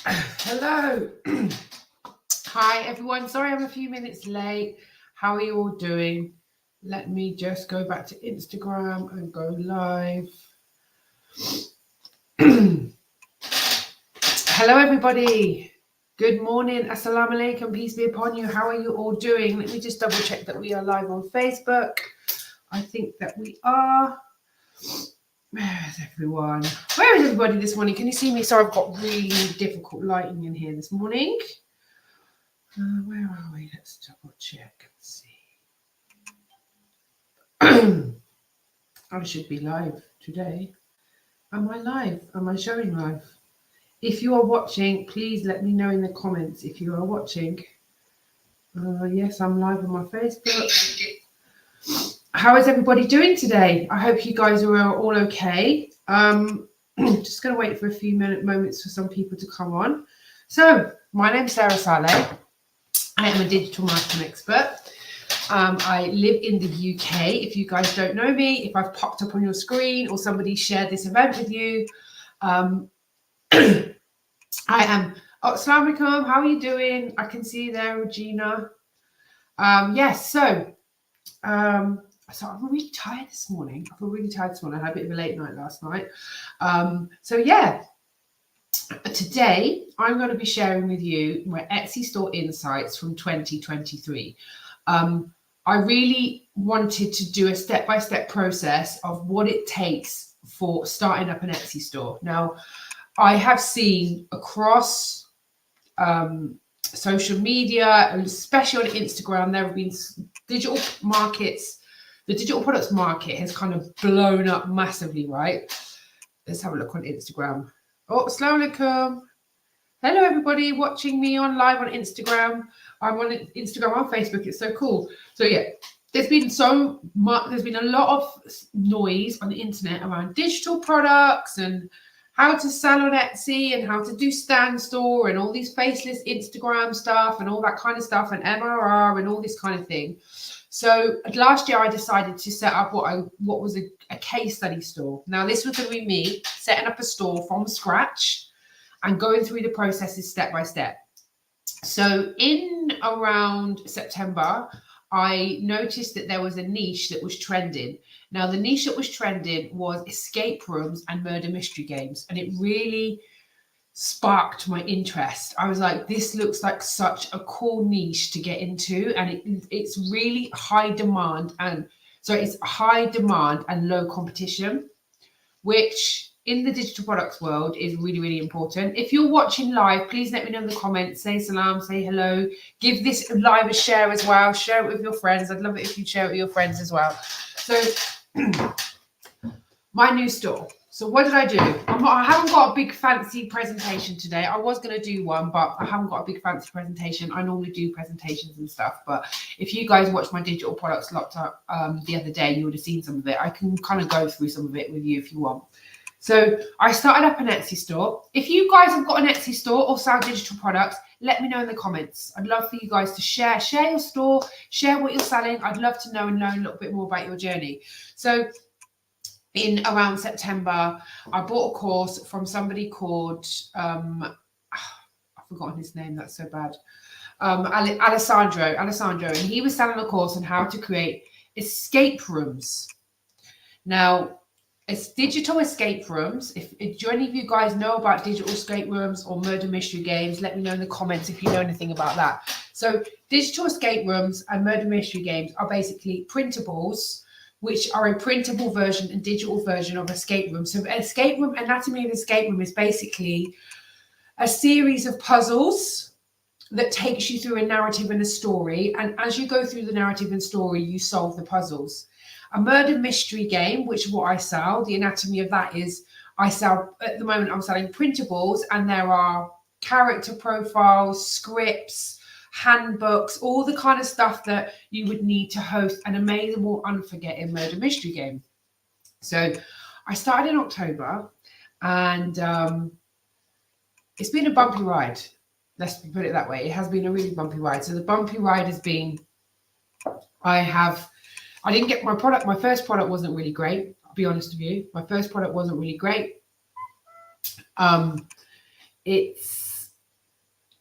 Hello. Hi, everyone. Sorry I'm a few minutes late. How are you all doing? Let me just go back to Instagram and go live. Hello, everybody. Good morning. Assalamu alaikum. Peace be upon you. How are you all doing? Let me just double check that we are live on Facebook. I think that we are. Where is everyone? Where is everybody this morning? Can you see me? Sorry, I've got really difficult lighting in here this morning. Where are we? Let's double check. Let's see. I should be live today. Am I live? Am I showing live? If you are watching, please let me know in the comments if you are watching. Yes, I'm live on my Facebook. How is everybody doing today? I hope you guys are all okay. Just going to wait for a few moments for some people to come on. So, my name's Sarah Saleh. I am a digital marketing expert. I live in the UK. If you guys don't know me, if I've popped up on your screen or somebody shared this event with you, I am. Oh, Assalamu alaikum. How are you doing? I can see you there, Regina. Yes. So I'm really tired this morning. I feel really tired this morning. I had a bit of a late night last night. Today I'm going to be sharing with you my Etsy store insights from 2023. I really wanted to do a step-by-step process of what it takes for starting up an Etsy store. Now, I have seen across social media, and especially on Instagram, there have been digital markets. The digital products market has kind of blown up massively, right? Let's have a look on Instagram. Oh, assalamu alaikum. Hello, everybody watching me on live on Instagram. I'm on Instagram and Facebook. It's so cool. So yeah, there's been a lot of noise on the internet around digital products and how to sell on Etsy and how to do stand store and all these faceless Instagram stuff and all that kind of stuff and MRR and all this kind of thing. So last year I decided to set up what was a case study store. Now this was going to be me setting up a store from scratch and going through the processes step by step. So in around September, I noticed that there was a niche that was trending. Now, the niche that was trending was escape rooms and murder mystery games. And it really sparked my interest. I was like, this looks like such a cool niche to get into. And it's really high demand. And so it's high demand and low competition, which in the digital products world is really, really important. If you're watching live, please let me know in the comments, say salam, say hello, give this live a share as well, share it with your friends. I'd love it if you share it with your friends as well. So my new store. So what did I do? I haven't got a big fancy presentation today. I was going to do one, but I haven't got a big fancy presentation. I normally do presentations and stuff, but if you guys watched my digital products locked up the other day, you would have seen some of it. I can kind of go through some of it with you if you want. So I started up an Etsy store. If you guys have got an Etsy store or sell digital products, let me know in the comments. I'd love for you guys to share your store, share what you're selling. I'd love to know and learn a little bit more about your journey. So in around September, I bought a course from somebody called, I've forgotten his name, that's so bad. Alessandro, and he was selling a course on how to create escape rooms. Now, it's digital escape rooms. If do any of you guys know about digital escape rooms or murder mystery games, let me know in the comments if you know anything about that. So digital escape rooms and murder mystery games are basically printables, which are a printable version and digital version of escape room. So escape room, anatomy of escape room is basically a series of puzzles that takes you through a narrative and a story. And as you go through the narrative and story, you solve the puzzles. A murder mystery game, which is what I sell, the anatomy of that is I sell, at the moment I'm selling printables, and there are character profiles, scripts, handbooks, all the kind of stuff that you would need to host an amazing or unforgettable murder mystery game. So I started in October, and it's been a bumpy ride. Let's put it that way. It has been a really bumpy ride. So the bumpy ride has been, I didn't get my product. My first product wasn't really great. I'll be honest with you. My first product wasn't really great.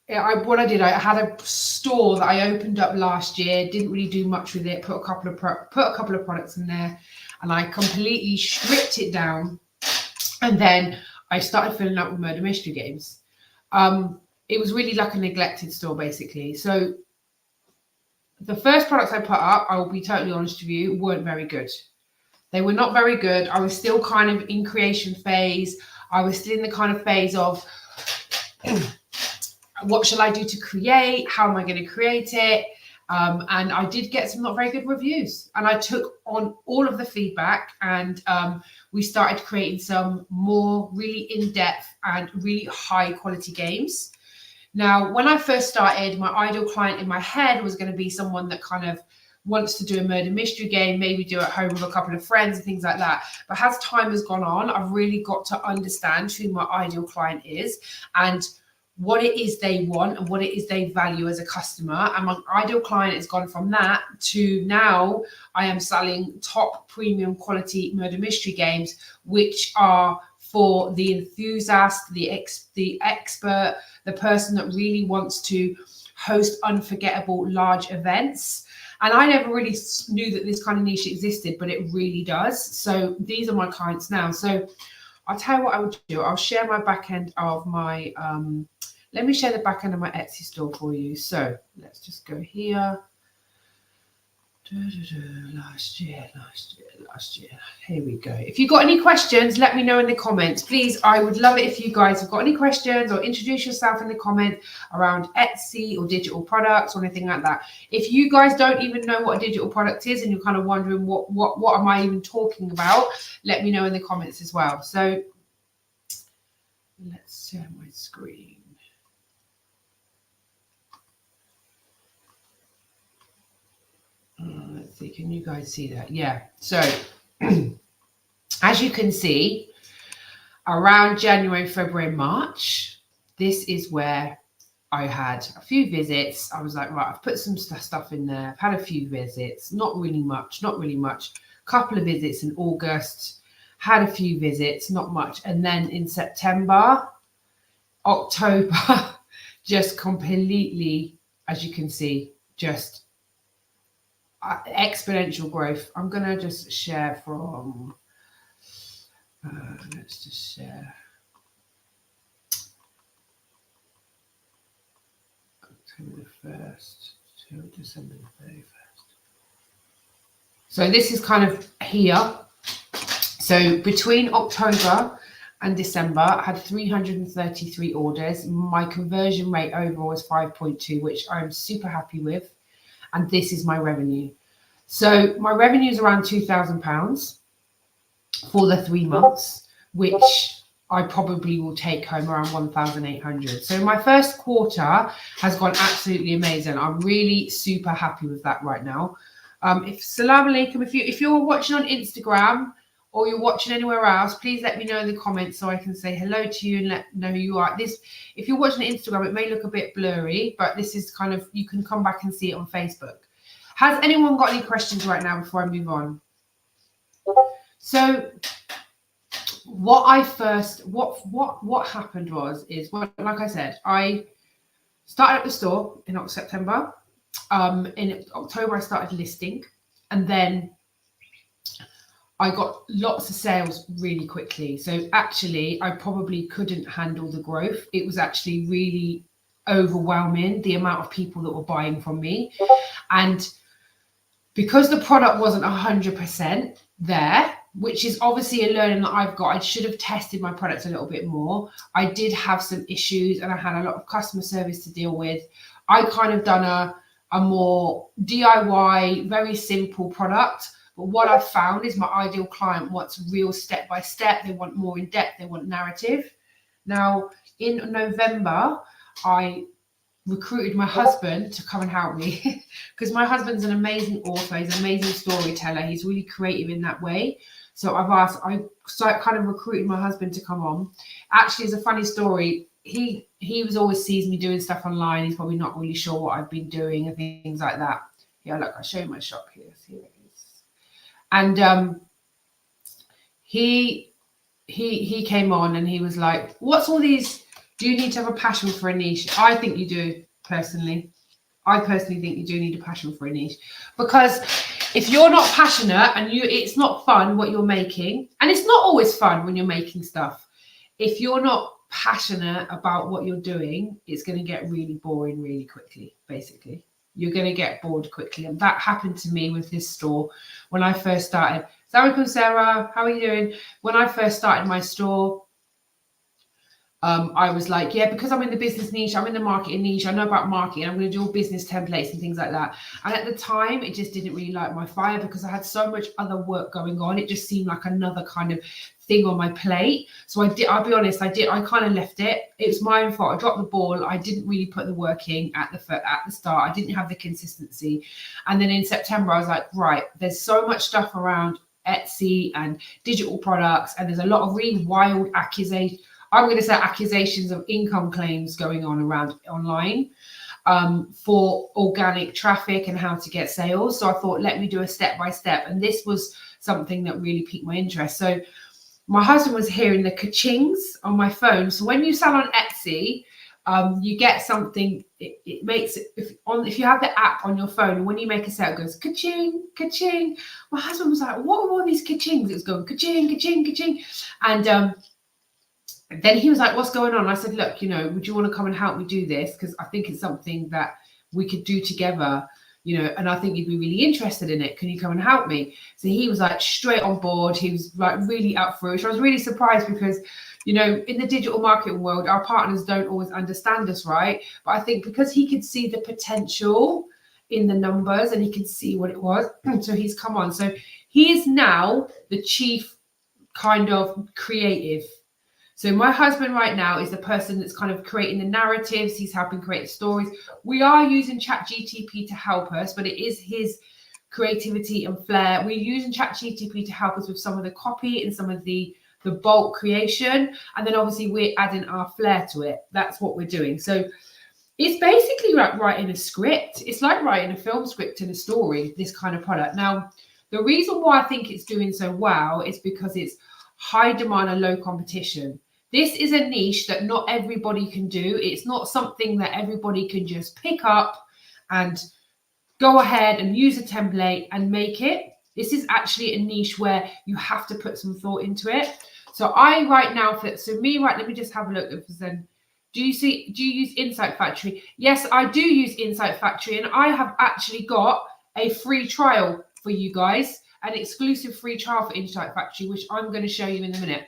what I did, I had a store that I opened up last year, didn't really do much with it, put a couple of products in there, and I completely stripped it down. And then I started filling up with murder mystery games. It was really like a neglected store, basically. So the first products I put up, I will be totally honest with you, weren't very good. They were not very good. I was still kind of in creation phase. I was still in the kind of phase of what shall I do to create? How am I going to create it? And I did get some not very good reviews. And I took on all of the feedback, and we started creating some more really in-depth and really high quality games. Now, when I first started, my ideal client in my head was going to be someone that kind of wants to do a murder mystery game, maybe do it at home with a couple of friends and things like that. But as time has gone on, I've really got to understand who my ideal client is and what it is they want and what it is they value as a customer. And my ideal client has gone from that to now I am selling top premium quality murder mystery games, which are for the enthusiast, the expert, the person that really wants to host unforgettable large events. And I never really knew that this kind of niche existed, but it really does. So these are my clients now. So I'll tell you what I would do. I'll share my back end of my, let me share the back end of my Etsy store for you. So let's just go here. Last year. Here we go. If you've got any questions, let me know in the comments. Please, I would love it if you guys have got any questions, or introduce yourself in the comments around Etsy or digital products or anything like that. If you guys don't even know what a digital product is and you're kind of wondering what am I even talking about, let me know in the comments as well. So let's share my screen. Let's see, can you guys see that? Yeah. So as you can see, around January, February, March, this is where I had a few visits. I was like, right, I've put some stuff in there. I've had a few visits, not really much. Couple of visits in August, had a few visits, not much. And then in September, October, just completely, as you can see, just exponential growth. I'm going to just share from, let's just share. October the 1st to December the 31st. So this is kind of here. So between October and December, I had 333 orders. My conversion rate overall was 5.2, which I'm super happy with. And this is my revenue. So my revenue is around £2,000 for the 3 months, which I probably will take home around 1,800. So my first quarter has gone absolutely amazing. I'm really super happy with that right now. Salam alaikum. If you're watching on Instagram or you're watching anywhere else, please let me know in the comments so I can say hello to you and let know who you are. If you're watching Instagram, it may look a bit blurry, but this is kind of, you can come back and see it on Facebook. Has anyone got any questions right now before I move on? So what happened is, well, like I said, I started at the store in September. In October, I started listing, and then I got lots of sales really quickly. So actually, I probably couldn't handle the growth. It was actually really overwhelming, the amount of people that were buying from me. And because the product wasn't 100% there, which is obviously a learning that I've got, I should have tested my products a little bit more. I did have some issues and I had a lot of customer service to deal with. I kind of done a more DIY, very simple product. But what I found is my ideal client wants real step-by-step. They want more in depth. They want narrative. Now, in November, I recruited my husband to come and help me because my husband's an amazing author. He's an amazing storyteller. He's really creative in that way. So I kind of recruited my husband to come on. Actually, it's a funny story. He always sees me doing stuff online. He's probably not really sure what I've been doing and things like that. Yeah, look, I'll show you my shop here. See what it is. And he came on and he was like, what's all these Do you need to have a passion for a niche? I think you do, personally. I personally think you do need a passion for a niche, because if you're not passionate and it's not fun what you're making, and it's not always fun when you're making stuff. If you're not passionate about what you're doing, it's going to get really boring really quickly. Basically, you're going to get bored quickly, and that happened to me with this store when I first started. Assalamualaikum, Sarah. How are you doing? When I first started my store, I was like, yeah, because I'm in the business niche, I'm in the marketing niche, I know about marketing, I'm going to do all business templates and things like that. And at the time, it just didn't really light my fire because I had so much other work going on. It just seemed like another kind of thing on my plate. So I'll be honest, I kind of left it. It was my own fault. I dropped the ball. I didn't really put the work in at the start. I didn't have the consistency. And then in September, I was like, right, there's so much stuff around Etsy and digital products, and there's a lot of really wild accusations of income claims going on around online for organic traffic and how to get sales. So I thought, let me do a step-by-step. And this was something that really piqued my interest. So my husband was hearing the ka-chings on my phone. So when you sell on Etsy, you get something, it makes it, if you have the app on your phone, and when you make a sale, it goes ka-ching, ka-ching. My husband was like, what are all these ka-chings? It was going ka-ching, ka-ching, ka-ching. And then he was like, what's going on? I said, look, would you want to come and help me do this? Because I think it's something that we could do together, and I think you'd be really interested in it. Can you come and help me? So he was like straight on board. He was like really up for it. So I was really surprised because, in the digital marketing world, our partners don't always understand us, right? But I think because he could see the potential in the numbers and he could see what it was, so he's come on. So he is now the chief kind of creative. So my husband right now is the person that's kind of creating the narratives. He's helping create the stories. We are using ChatGTP to help us, but it is his creativity and flair. We're using ChatGTP to help us with some of the copy and some of the bulk creation. And then obviously we're adding our flair to it. That's what we're doing. So it's basically like writing a script. It's like writing a film script and a story, this kind of product. Now, the reason why I think it's doing so well is because it's high demand and low competition. This is a niche that not everybody can do. It's not something that everybody can just pick up and go ahead and use a template and make it. This is actually a niche where you have to put some thought into it. So let me just have a look. Do you use Insight Factory? Yes, I do use Insight Factory, and I have actually got a free trial for you guys, an exclusive free trial for Insight Factory, which I'm going to show you in a minute.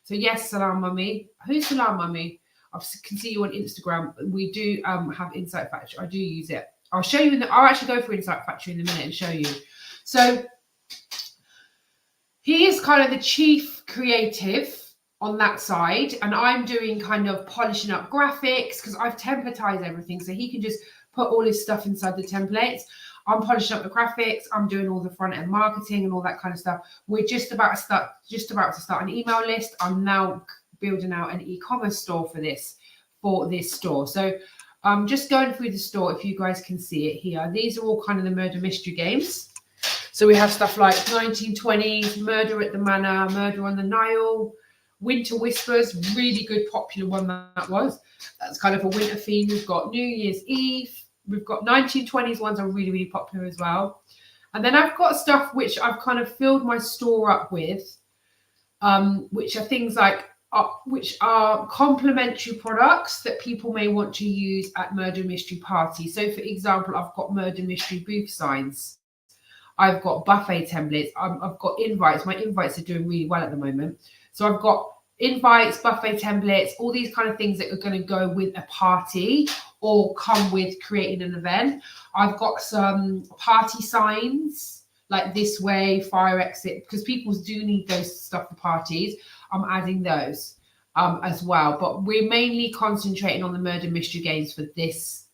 So yes, Salam Mummy. Who's Salam Mummy? I can see you on Instagram. We do have Insight Factory. I do use it. I'll show you I'll actually go for Insight Factory in a minute and show you. So he is kind of the chief creative on that side, and I'm doing kind of polishing up graphics because I've templatized everything, so he can just put all his stuff inside the templates. I'm polishing up the graphics. I'm doing all the front end marketing and all that kind of stuff. We're just about to start an email list. I'm now building out an e-commerce store for this store. So I'm just going through the store. If you guys can see it here, these are all kind of the murder mystery games. So we have stuff like 1920s, Murder at the Manor, Murder on the Nile, Winter Whispers, really good popular one that was. That's kind of a winter theme. We've got New Year's Eve. We've got 1920s ones are really, really popular as well. And then I've got stuff which I've kind of filled my store up with, which are things like, which are complementary products that people may want to use at murder mystery parties. So for example, I've got murder mystery booth signs. I've got buffet templates. I've got invites. My invites are doing really well at the moment. So I've got invites, buffet templates, all these kind of things that are going to go with a party or come with creating an event. I've got some party signs like this way, fire exit, because people do need those stuff for parties. I'm adding those as well. But we're mainly concentrating on the murder mystery games for this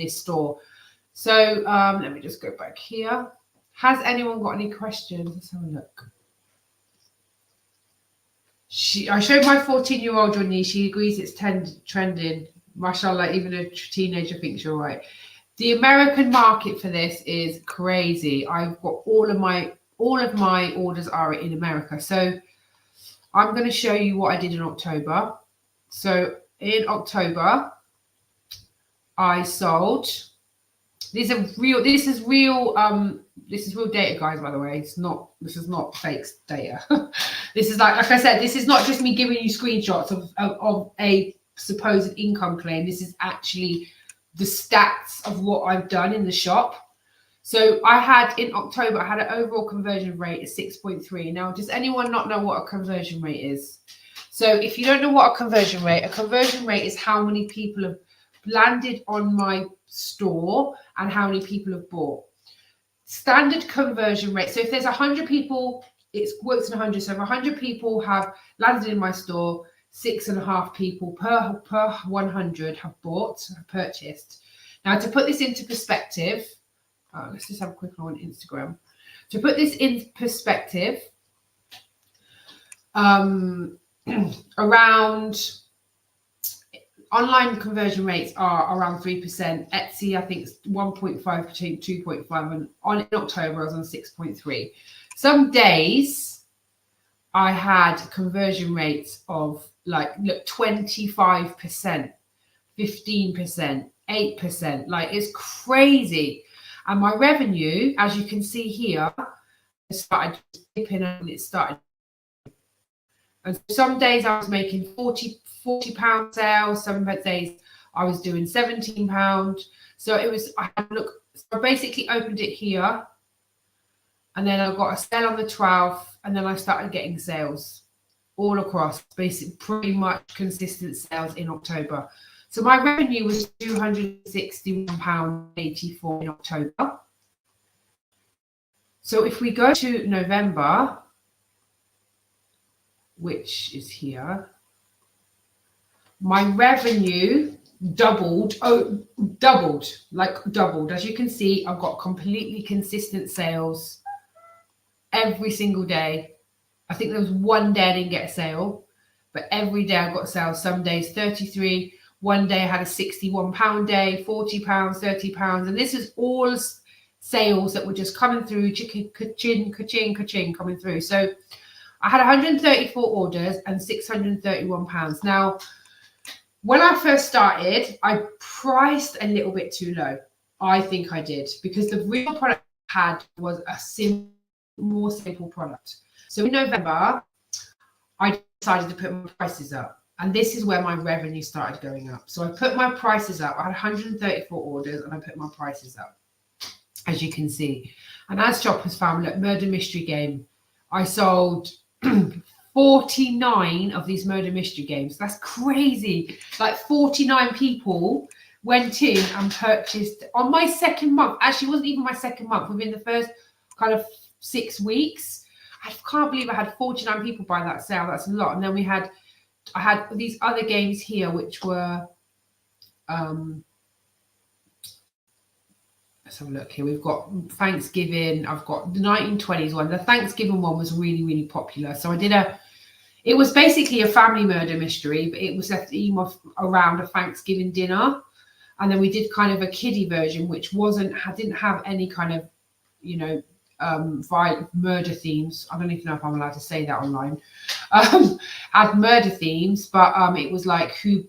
store. So let me just go back here. Has anyone got any questions? Let's have a look. I showed my 14-year-old Johnny. She agrees it's trending. Mashallah, even a teenager thinks you're right. The American market for this is crazy. I've got all of my orders are in America. So I'm going to show you what I did in October. So in October, I sold. This is real data, guys, by the way. This is not fake data. This is like I said, this is not just me giving you screenshots of a supposed income claim. This is actually the stats of what I've done in the shop. So I had in October, I had an overall conversion rate of 6.3. Now, does anyone not know what a conversion rate is? So if you don't know what a conversion rate is how many people have landed on my store and how many people have bought. Standard conversion rate. So if there's 100 people, it works in 100. So if 100 people have landed in my store, 6.5 people per 100 have bought, have purchased. Now, to put this into perspective, let's just have a quick look on Instagram. To put this in perspective, around online conversion rates are around 3%. Etsy, I think, is 1.5 between 2.5, and in October I was on 6.3. Some days I had conversion rates of 25%, 15%, 8%. Like, it's crazy. And my revenue, as you can see here, started dipping and it started. And some days I was making £40 sales. Some days I was doing £17. So it was, I basically opened it here. And then I got a sale on the 12th. And then I started getting sales all across, basically pretty much consistent sales in October. So my revenue was £261.84 in October. So if we go to November, which is here, my revenue doubled. As you can see, I've got completely consistent sales every single day. I think there was one day I didn't get a sale, but every day I got sales. Some days 33. One day I had a £61 day, £40, £30. And this is all sales that were just coming through, ka-ching, coming through. So I had 134 orders and £631. Now, when I first started, I priced a little bit too low. I think I did, because the real product I had was a more simple product. So in November, I decided to put my prices up. And this is where my revenue started going up. So I put my prices up. I had 134 orders and I put my prices up, as you can see. And as shoppers found, look, murder mystery game. I sold 49 of these murder mystery games. That's crazy. Like 49 people went in and purchased on my second month. Actually, it wasn't even my second month. Within the first kind of 6 weeks, I can't believe I had 49 people buy that sale. That's a lot. And then I had these other games here, which were, let's have a look here. We've got Thanksgiving. I've got the 1920s one. The Thanksgiving one was really, really popular. So it was basically a family murder mystery, but it was a theme of around a Thanksgiving dinner. And then we did kind of a kiddie version, which didn't have any kind of, violent murder themes. I don't even know if I'm allowed to say that online. Had murder themes, but it was like who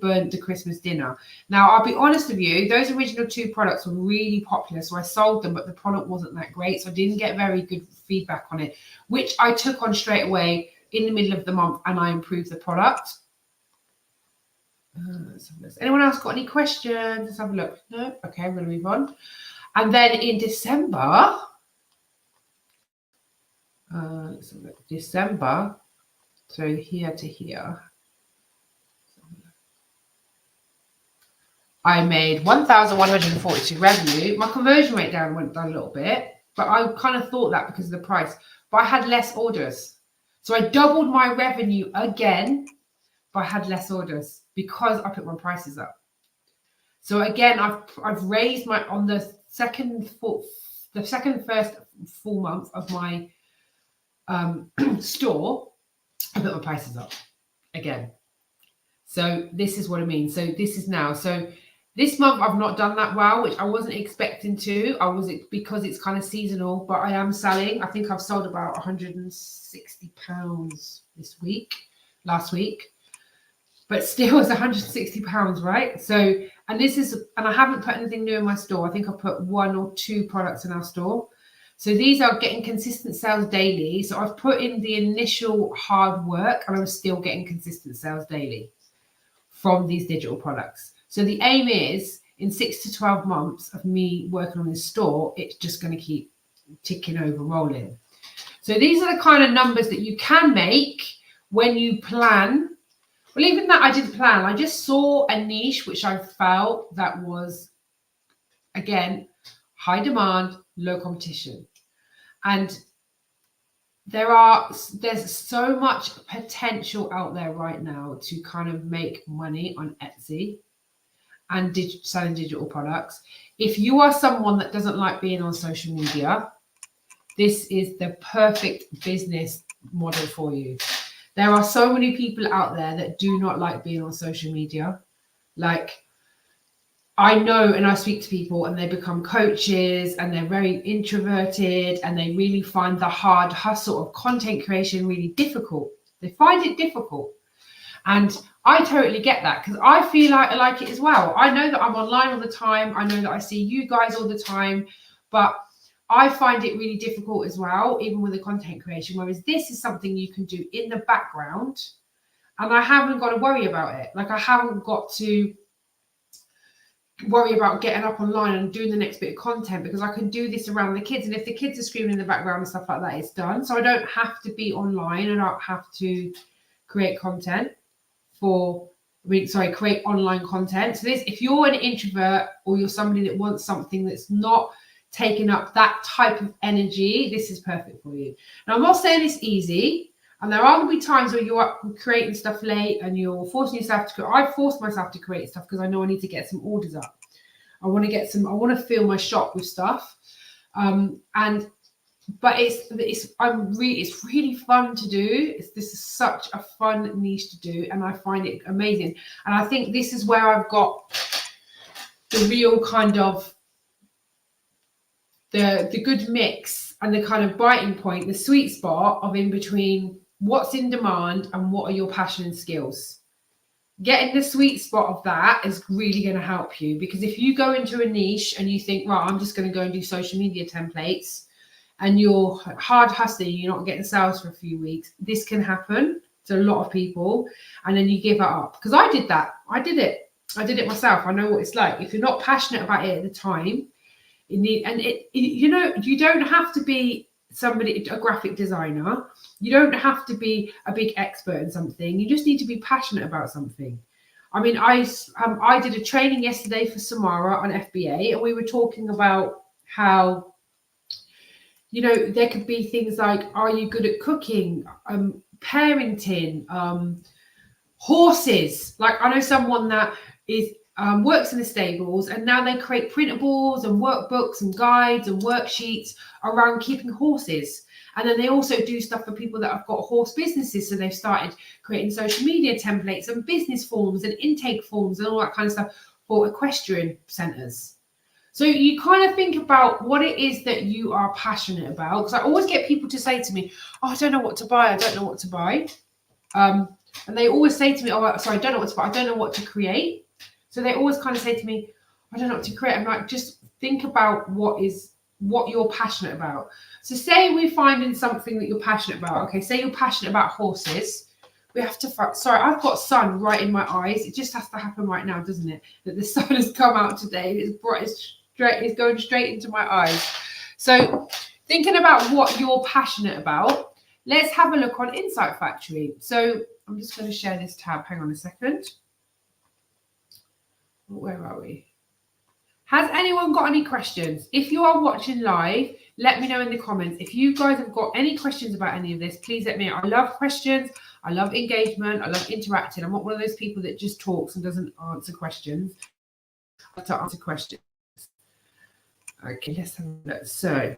burnt the Christmas dinner. Now, I'll be honest with you, those original 2 products were really popular, so I sold them, but the product wasn't that great, so I didn't get very good feedback on it, which I took on straight away in the middle of the month, and I improved the product. Anyone else got any questions? Let's have a look. No? Okay, I'm going to move on. And then in December, let's have a look. December, so here to here, I made 1,142 revenue. My conversion rate went down a little bit, but I kind of thought that because of the price. But I had less orders. So I doubled my revenue again, but I had less orders because I put my prices up. So again, I've raised on the first full month of my store, I put my prices up again. So this is what I mean. So this is now. So this month I've not done that well, which I wasn't expecting to. Because it's kind of seasonal, but I am selling. I think I've sold about £160 last week. but still it's £160, right? So, and I haven't put anything new in my store. I think I put 1 or 2 products in our store. So these are getting consistent sales daily. So I've put in the initial hard work and I'm still getting consistent sales daily from these digital products. So the aim is in 6 to 12 months of me working on this store, it's just going to keep ticking over, rolling. So these are the kind of numbers that you can make when you plan. Well, even that I didn't plan. I just saw a niche which I felt that was, again, high demand, low competition. And there's so much potential out there right now to kind of make money on Etsy and selling digital products. If you are someone that doesn't like being on social media, this is the perfect business model for you. There are so many people out there that do not like being on social media. Like, I know, and I speak to people and they become coaches and they're very introverted and they really find the hard hustle of content creation really difficult. They find it difficult. And I totally get that because I feel like I like it as well. I know that I'm online all the time. I know that I see you guys all the time, but I find it really difficult as well, even with the content creation, whereas this is something you can do in the background and I haven't got to worry about it. Like, I haven't got to worry about getting up online and doing the next bit of content because I can do this around the kids. And if the kids are screaming in the background and stuff like that, it's done. So I don't have to be online. I don't have to create content create online content. So this, if you're an introvert or you're somebody that wants something that's not taking up that type of energy, this is perfect for you. Now, I'm not saying it's easy. And there are going to be times where you're up creating stuff late and you're forcing yourself to, I forced myself to create stuff because I know I need to get some orders up. I want to fill my shop with stuff. But it's really fun to do. This is such a fun niche to do and I find it amazing. And I think this is where I've got the real kind of the good mix and the kind of biting point, the sweet spot of in between what's in demand and what are your passion and skills. Getting the sweet spot of that is really going to help you, because if you go into a niche and you think, right, I'm just going to go and do social media templates and you're hard hustling, you're not getting sales for a few weeks, this can happen to a lot of people and then you give it up. Because I did that. I did it myself. I know what it's like. If you're not passionate about it at the time, you don't have to be a graphic designer. You don't have to be a big expert in something. You just need to be passionate about something. I mean, I did a training yesterday for Samara on FBA, and we were talking about how, there could be things like, are you good at cooking, parenting, horses? Like, I know someone that is works in the stables and now they create printables and workbooks and guides and worksheets around keeping horses. And then they also do stuff for people that have got horse businesses. So they've started creating social media templates and business forms and intake forms and all that kind of stuff for equestrian centres. So you kind of think about what it is that you are passionate about. Because I always get people to say to me, oh, I don't know what to buy. I don't know what to buy. And they always say to me, oh, sorry, I don't know what to buy. I don't know what to create. So they always kind of say to me, I don't know what to create. I'm like, just think about what you're passionate about. So say we're finding something that you're passionate about. Okay, say you're passionate about horses. We have to, sorry, I've got sun right in my eyes. It just has to happen right now, doesn't it? That the sun has come out today. It's bright, it's going straight into my eyes. So thinking about what you're passionate about, let's have a look on Insight Factory. So I'm just going to share this tab. Hang on a second. Where are we? Has anyone got any questions? If you are watching live, let me know in the comments. If you guys have got any questions about any of this, please let me know. I love questions. I love engagement. I love interacting. I'm not one of those people that just talks and doesn't answer questions. I like to answer questions. Okay, let's have a look. So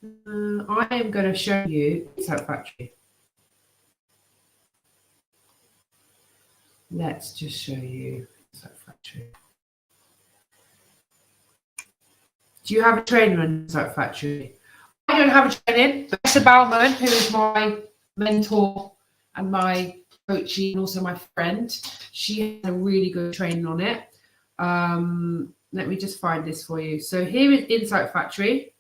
I am going to show you Insight Factory. Let's just show you Insight Factory. Do you have a training on Insight Factory? I don't have a training, but Esther Bauman, who is my mentor and my coaching, and also my friend. She has a really good training on it. Let me just find this for you. So here is Insight Factory.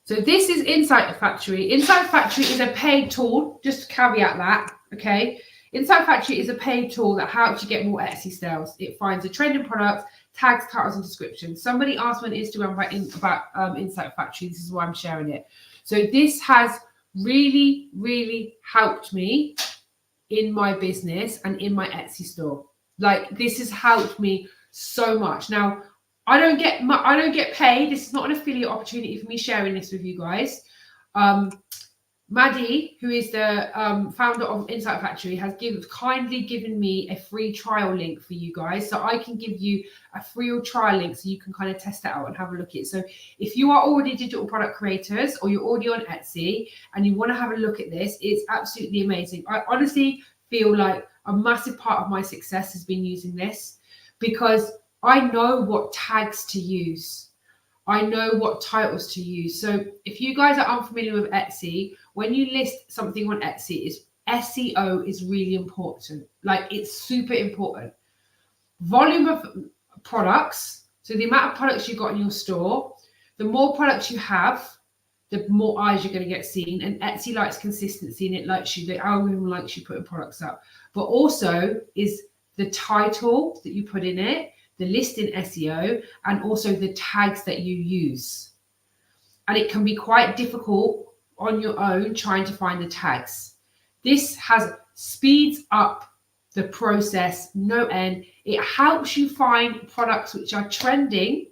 So this is Insight Factory. Insight Factory is a paid tool, just to caveat that, okay? Insight Factory is a paid tool that helps you get more Etsy sales. It finds the trending products, tags, titles, and descriptions. Somebody asked me on Instagram about Insight Factory. This is why I'm sharing it. So this has really, really helped me in my business and in my Etsy store. Like, this has helped me so much. Now, I don't get paid. This is not an affiliate opportunity for me sharing this with you guys. Maddie, who is the founder of Insight Factory, has kindly given me a free trial link for you guys. So I can give you a free trial link so you can kind of test it out and have a look at it. So if you are already digital product creators or you're already on Etsy and you want to have a look at this, it's absolutely amazing. I honestly feel like a massive part of my success has been using this because I know what tags to use. I know what titles to use. So if you guys are unfamiliar with Etsy, when you list something on Etsy, SEO is really important. Like, it's super important. Volume of products. So the amount of products you've got in your store, the more products you have, the more eyes you're going to get seen. And Etsy likes consistency, and it likes you, the algorithm likes you putting products up. But also is the title that you put in it, the listing SEO, and also the tags that you use. And it can be quite difficult on your own trying to find the tags. This speeds up the process no end. It helps you find products which are trending.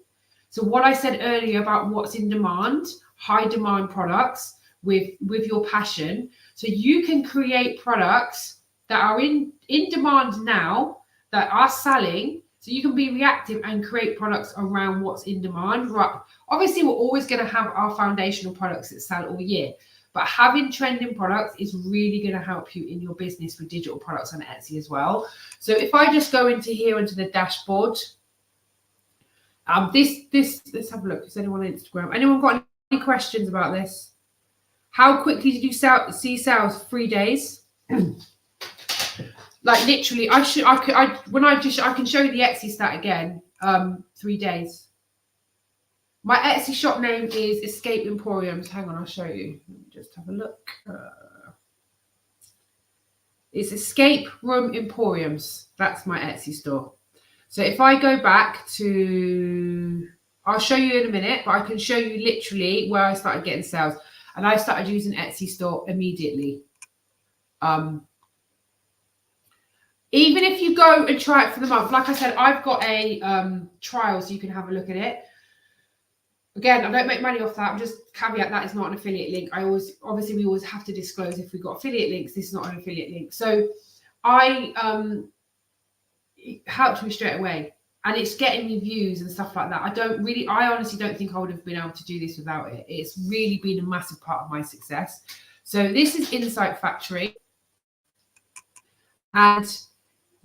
So what I said earlier about what's in demand, high demand products with your passion. So you can create products that are in demand now, that are selling. So you can be reactive and create products around what's in demand. Right. Obviously, we're always going to have our foundational products that sell all year, but having trending products is really going to help you in your business with digital products on Etsy as well. So if I just go into the dashboard, let's have a look. Is anyone on Instagram? Anyone got any questions about this? How quickly did you see sales? 3 days. Like, literally, I can show you the Etsy stat again. 3 days. My Etsy shop name is Escape Emporiums. Hang on, I'll show you. Let me just have a look. It's Escape Room Emporiums. That's my Etsy store. So if I go back to, I'll show you in a minute, but I can show you literally where I started getting sales. And I started using Etsy store immediately. Even if you go and try it for the month, like I said, I've got a trial so you can have a look at it. Again, I don't make money off that. I'm just caveat that it's not an affiliate link. Obviously we always have to disclose if we've got affiliate links. This is not an affiliate link. So it helped me straight away, and it's getting me views and stuff like that. I honestly don't think I would have been able to do this without it. It's really been a massive part of my success. So this is Insight Factory, and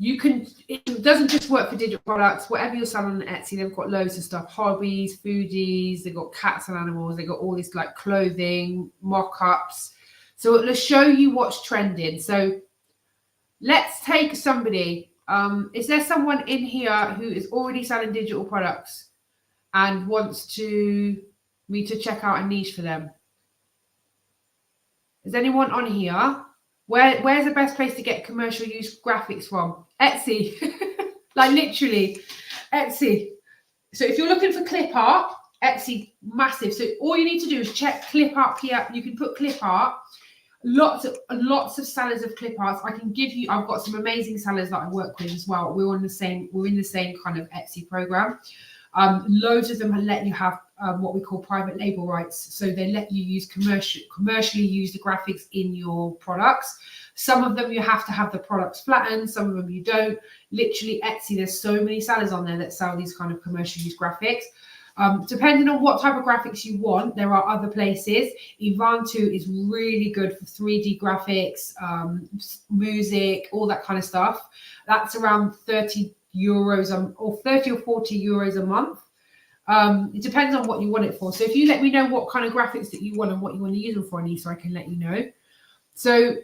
it doesn't just work for digital products. Whatever you're selling on Etsy, they've got loads of stuff, hobbies, foodies, they've got cats and animals, they've got all this like clothing, mock-ups. So it'll show you what's trending. So let's take somebody. Is there someone in here who is already selling digital products and wants me to check out a niche for them? Is anyone on here? Where's the best place to get commercial use graphics from? Etsy. Like, literally, Etsy. So if you're looking for clip art, Etsy, massive. So all you need to do is check clip art here. You can put clip art. Lots of sellers of clip arts. I've got some amazing sellers that I work with as well. We're in the same kind of Etsy program. Loads of them let you have what we call private label rights. So they let you use commercially use the graphics in your products. Some of them you have to have the products flattened, some of them you don't. Literally, Etsy, there's so many sellers on there that sell these kind of commercial use graphics. Depending on what type of graphics you want, there are other places. Ivantu is really good for 3D graphics, music, all that kind of stuff. That's around 30 euros or 30 or 40 euros a month. It depends on what you want it for. So if you let me know what kind of graphics that you want and what you want to use them for, Anissa, I can let you know. So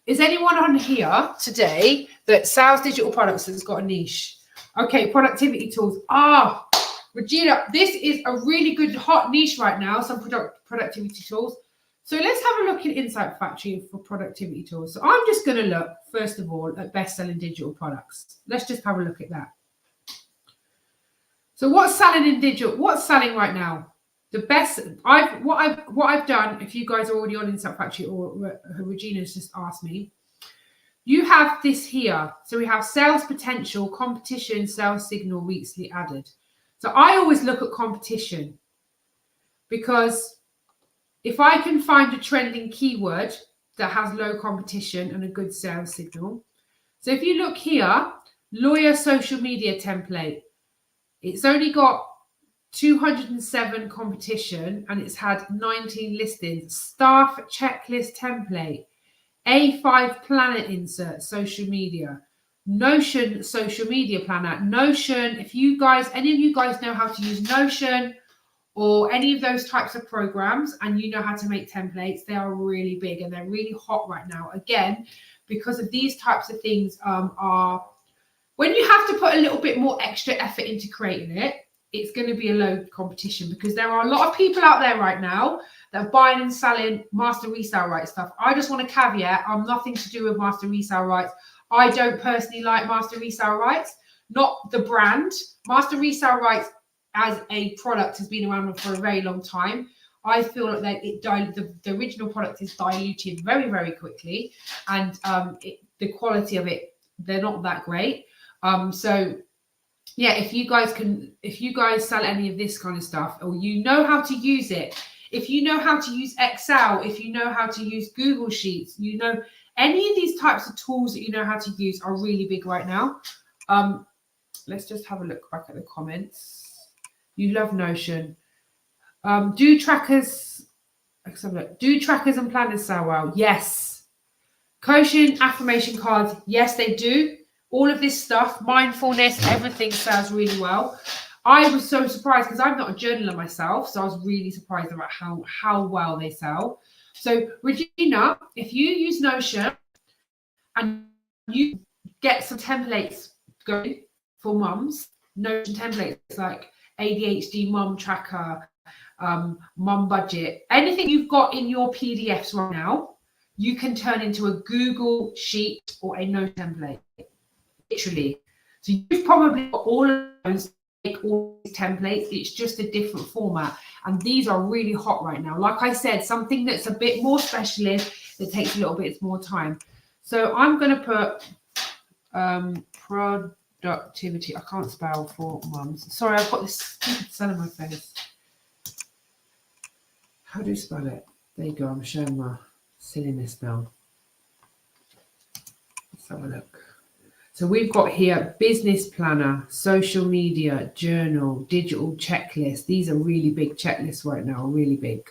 Is anyone on here today that sells digital products that's got a niche? Okay, productivity tools. Regina, this is a really good hot niche right now, some productivity tools. So let's have a look at Insight Factory for productivity tools. So I'm just going to look, first of all, at best-selling digital products. Let's just have a look at that. So what's selling in digital? What's selling right now? The best, what I've done, if you guys are already on Insight Factory or Regina's just asked me, you have this here. So we have sales potential, competition, sales signal, recently added. So I always look at competition because if I can find a trending keyword that has low competition and a good sales signal. So if you look here, lawyer social media template, it's only got 207 competition and it's had 19 listings. Staff checklist template, A5 planner insert, social media, Notion social media planner. Notion, if you guys, any of you guys know how to use Notion or any of those types of programs and you know how to make templates, they are really big and they're really hot right now. Again, because of these types of things are, when you have to put a little bit more extra effort into creating it, it's going to be a low competition because there are a lot of people out there right now that are buying and selling master resale rights stuff. I just want to caveat, I'm nothing to do with master resale rights. I don't personally like master resale rights, not the brand. Master resale rights as a product has been around for a very long time. I feel like the original product is diluted very, very quickly, and the quality of it, they're not that great. So yeah, if you guys sell any of this kind of stuff, or you know how to use it, if you know how to use Excel, if you know how to use Google Sheets, you know, any of these types of tools that you know how to use are really big right now. Let's just have a look back at the comments. You love Notion. Do trackers and planners sell well? Yes. Coaching, affirmation cards, yes, they do. All of this stuff, mindfulness, everything sells really well. I was so surprised because I'm not a journaler myself, so I was really surprised about how well they sell. So Regina, if you use Notion and you get some templates going for mums, Notion templates like ADHD mum tracker, mum budget, anything you've got in your PDFs right now, you can turn into a Google Sheet or a Note template. Literally. So you've probably got all of those, all these templates. It's just a different format. And these are really hot right now. Like I said, something that's a bit more specialist that takes a little bit more time. So I'm going to put productivity. I can't spell for mums. Sorry, I've got this stupid sun on my face. How do you spell it? There you go. I'm showing my silliness now. Let's have a look. So we've got here business planner, social media, journal, digital checklist. These are really big checklists right now, really big.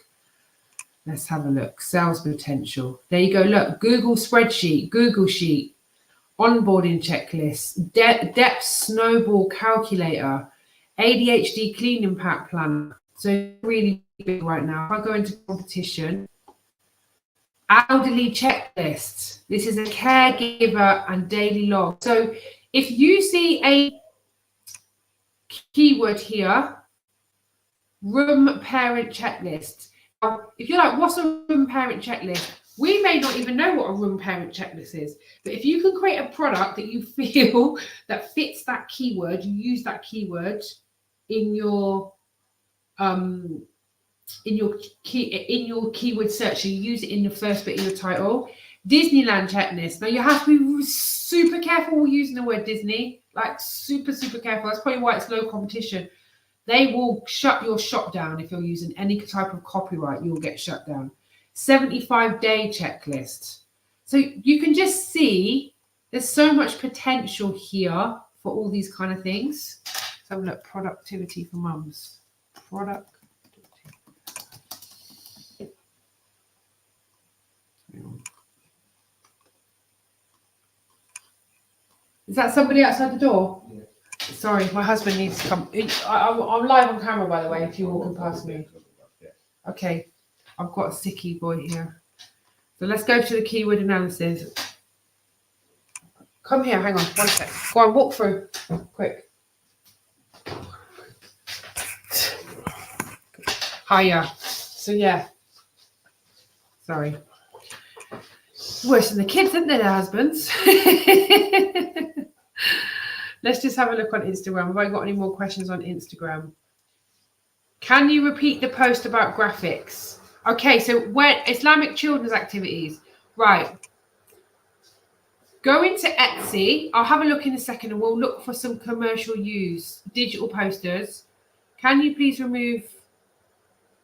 Let's have a look. Sales potential. There you go. Look, Google spreadsheet, Google sheet, onboarding checklist, depth snowball calculator, ADHD clean impact planner. So really big right now. If I go into competition, elderly checklist. This is a caregiver and daily log. So if you see a keyword here, room parent checklist. Now, if you're like, what's a room parent checklist? We may not even know what a room parent checklist is. But if you can create a product that you feel that fits that keyword, you use that keyword in your keyword search, you use it in the first bit of your title. Disneyland checklist. Now you have to be super careful with using the word Disney, like super careful. That's probably why it's low competition. They will shut your shop down if you're using any type of copyright. You'll get shut down. 75-day checklist. So you can just see there's so much potential here for all these kind of things. Let's have a look. Productivity for mums. Is that somebody outside the door? Yeah. Sorry, my husband needs to come. I'm live on camera, by the way, if you're walking past me. Okay, I've got a sicky boy here. So let's go to the keyword analysis. Come here, hang on, one sec. Go on, walk through, quick. Hiya. So yeah, sorry. Worse than the kids, isn't they, their husbands? Let's just have a look on Instagram. Have I got any more questions on Instagram? Can you repeat the post about graphics? Okay, so where Islamic children's activities, right? Go into Etsy. I'll have a look in a second and we'll look for some commercial use, digital posters. Can you please remove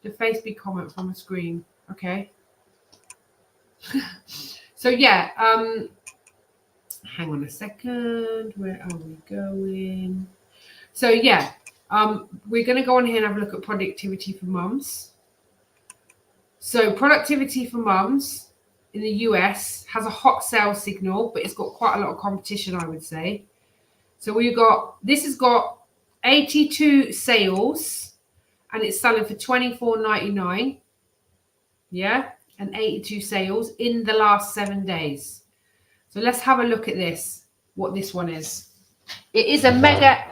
the Facebook comment from the screen? Okay. So yeah, hang on a second. Where are we going? So yeah, we're going to go on here and have a look at productivity for mums. So productivity for mums in the US has a hot sales signal, but it's got quite a lot of competition, I would say. So this has got 82 sales and it's selling for $24.99. Yeah, and 82 sales in the last 7 days. So let's have a look at this, what this one is. It is a mega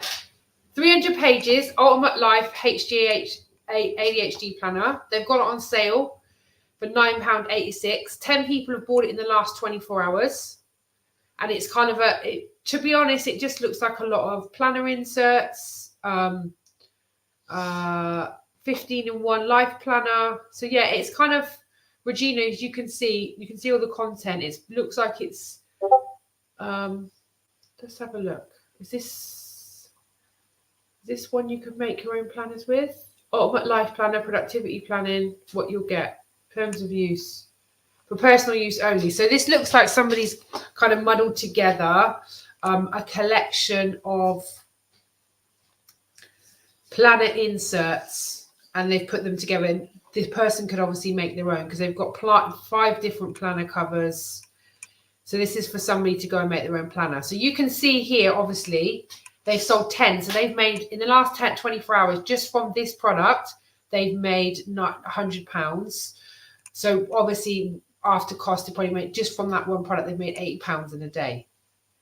300 pages, Ultimate Life ADHD planner. They've got it on sale for £9.86. 10 people have bought it in the last 24 hours. And it's kind of to be honest, it just looks like a lot of planner inserts, 15-in-1 life planner. So yeah, it's kind of, Regina, as you can see all the content. It looks like it's, let's have a look. Is this one you could make your own planners with? Ultimate Life Planner, productivity planning, what you'll get. Terms of use for personal use only. So this looks like somebody's kind of muddled together a collection of planner inserts and they've put them together. And this person could obviously make their own because they've got 5 different planner covers. So this is for somebody to go and make their own planner. So you can see here, obviously, they've sold 10. So they've made, in the last 24 hours, just from this product, they've made not £100. So obviously, after cost, they probably made, just from that one product, they've made £80 in a day.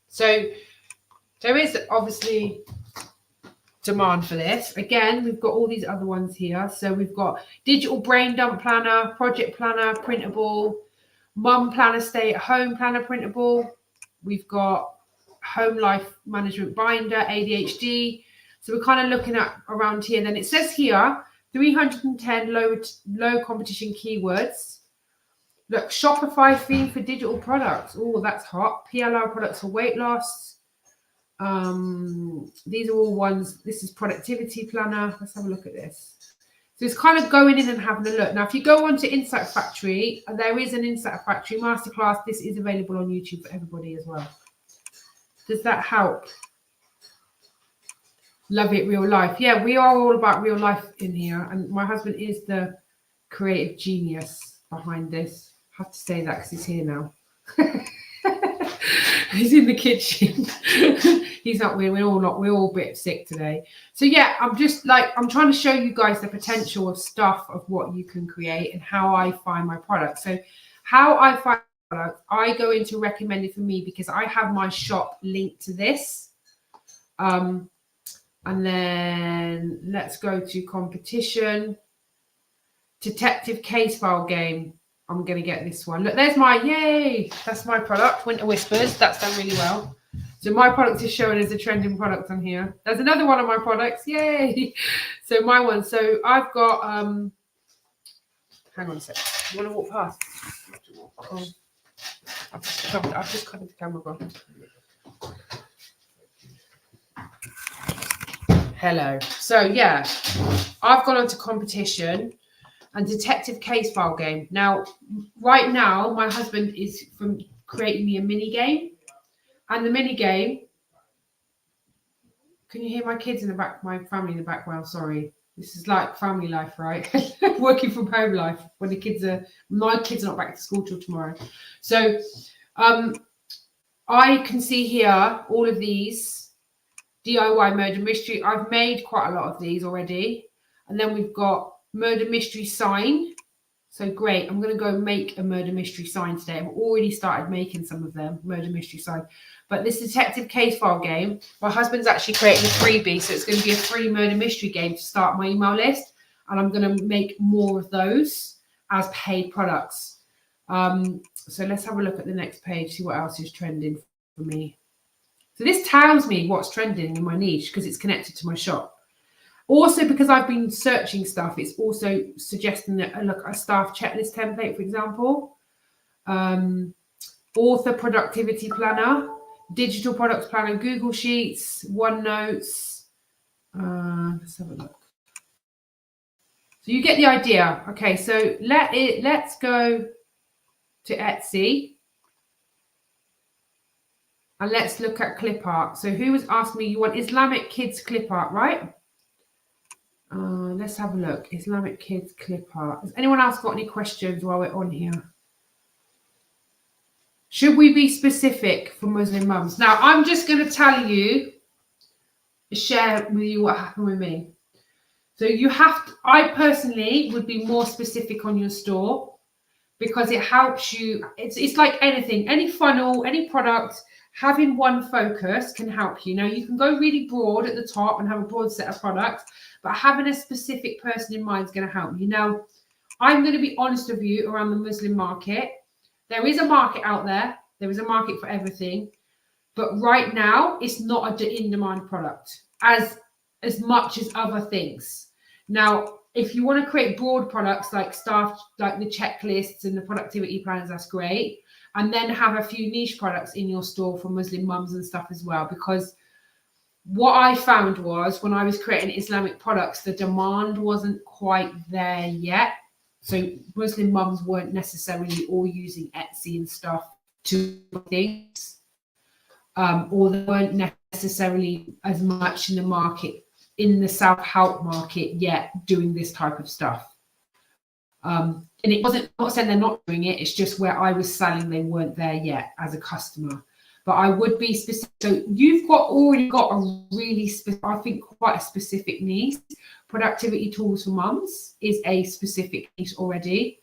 So there is obviously demand for this. Again, we've got all these other ones here. So we've got digital brain dump planner, project planner, printable, mum planner, stay at home planner, printable. We've got home life management binder, ADHD. So we're kind of looking at around here. Then it says here, 310 low competition keywords. Look, Shopify theme for digital products. Oh, that's hot. PLR products for weight loss. These are all ones. This is productivity planner. Let's have a look at this. So it's kind of going in and having a look. Now, if you go on to Insight Factory, there is an Insight Factory masterclass. This is available on YouTube for everybody as well. Does that help? Love it, real life. Yeah, we are all about real life in here. And my husband is the creative genius behind this. I have to say that because he's here now. He's in the kitchen. He's not. We're all a bit sick today. So yeah, I'm trying to show you guys the potential of stuff of what you can create and how I find my products. So how I find products, I go into recommended for me because I have my shop linked to this. And then let's go to competition. Detective case file game. I'm going to get this one. Look, there's my, yay. That's my product, Winter Whispers. That's done really well. So my product is showing as a trending product on here. There's another one of my products. Yay. So my one. So I've got, hang on a sec. You want to walk past? Oh. I've just covered the camera. Bro. Hello. So yeah, I've gone on to competition and detective case file game. Now, right now, my husband is from creating me a mini game. And the mini game, can you hear my kids in the back, my family in the background? Sorry. This is like family life, right? Working from home life when my kids are not back to school till tomorrow. So I can see here all of these DIY murder mystery. I've made quite a lot of these already. And then we've got murder mystery sign. So great. I'm going to go make a murder mystery sign today. I've already started making some of them. Murder mystery sign. But this detective case file game, my husband's actually creating a freebie, so it's going to be a free murder mystery game to start my email list, and I'm going to make more of those as paid products. So let's have a look at the next page, see what else is trending for me. So this tells me what's trending in my niche because it's connected to my shop. Also, because I've been searching stuff, it's also suggesting that a staff checklist template, for example, author productivity planner, digital products planner, Google Sheets, OneNotes. Let's have a look. So you get the idea. Okay, so let's go to Etsy and let's look at clip art. So who was asking me, you want Islamic kids clip art, right? Let's have a look. Islamic kids clip art. Has anyone else got any questions while we're on here? Should we be specific for Muslim mums? Now, I'm just going to tell you, share with you what happened with me. So you have to, I personally would be more specific on your store because it helps you. It's like anything, any funnel, any product, having one focus can help you. Now, you can go really broad at the top and have a broad set of products, but having a specific person in mind is going to help you. Now, I'm going to be honest with you around the Muslim market. There is a market out there. There is a market for everything. But right now, it's not an in-demand product as much as other things. Now, if you want to create broad products like staff, like the checklists and the productivity plans, that's great. And then have a few niche products in your store for Muslim mums and stuff as well. Because what I found was when I was creating Islamic products, the demand wasn't quite there yet. So Muslim mums weren't necessarily all using Etsy and stuff to things. Or they weren't necessarily as much in the market, in the self-help market yet doing this type of stuff. And it wasn't, I'm not saying they're not doing it, it's just where I was selling, they weren't there yet as a customer. But I would be specific. So you've already got a really specific, I think quite a specific niche. Productivity tools for mums is a specific niche already.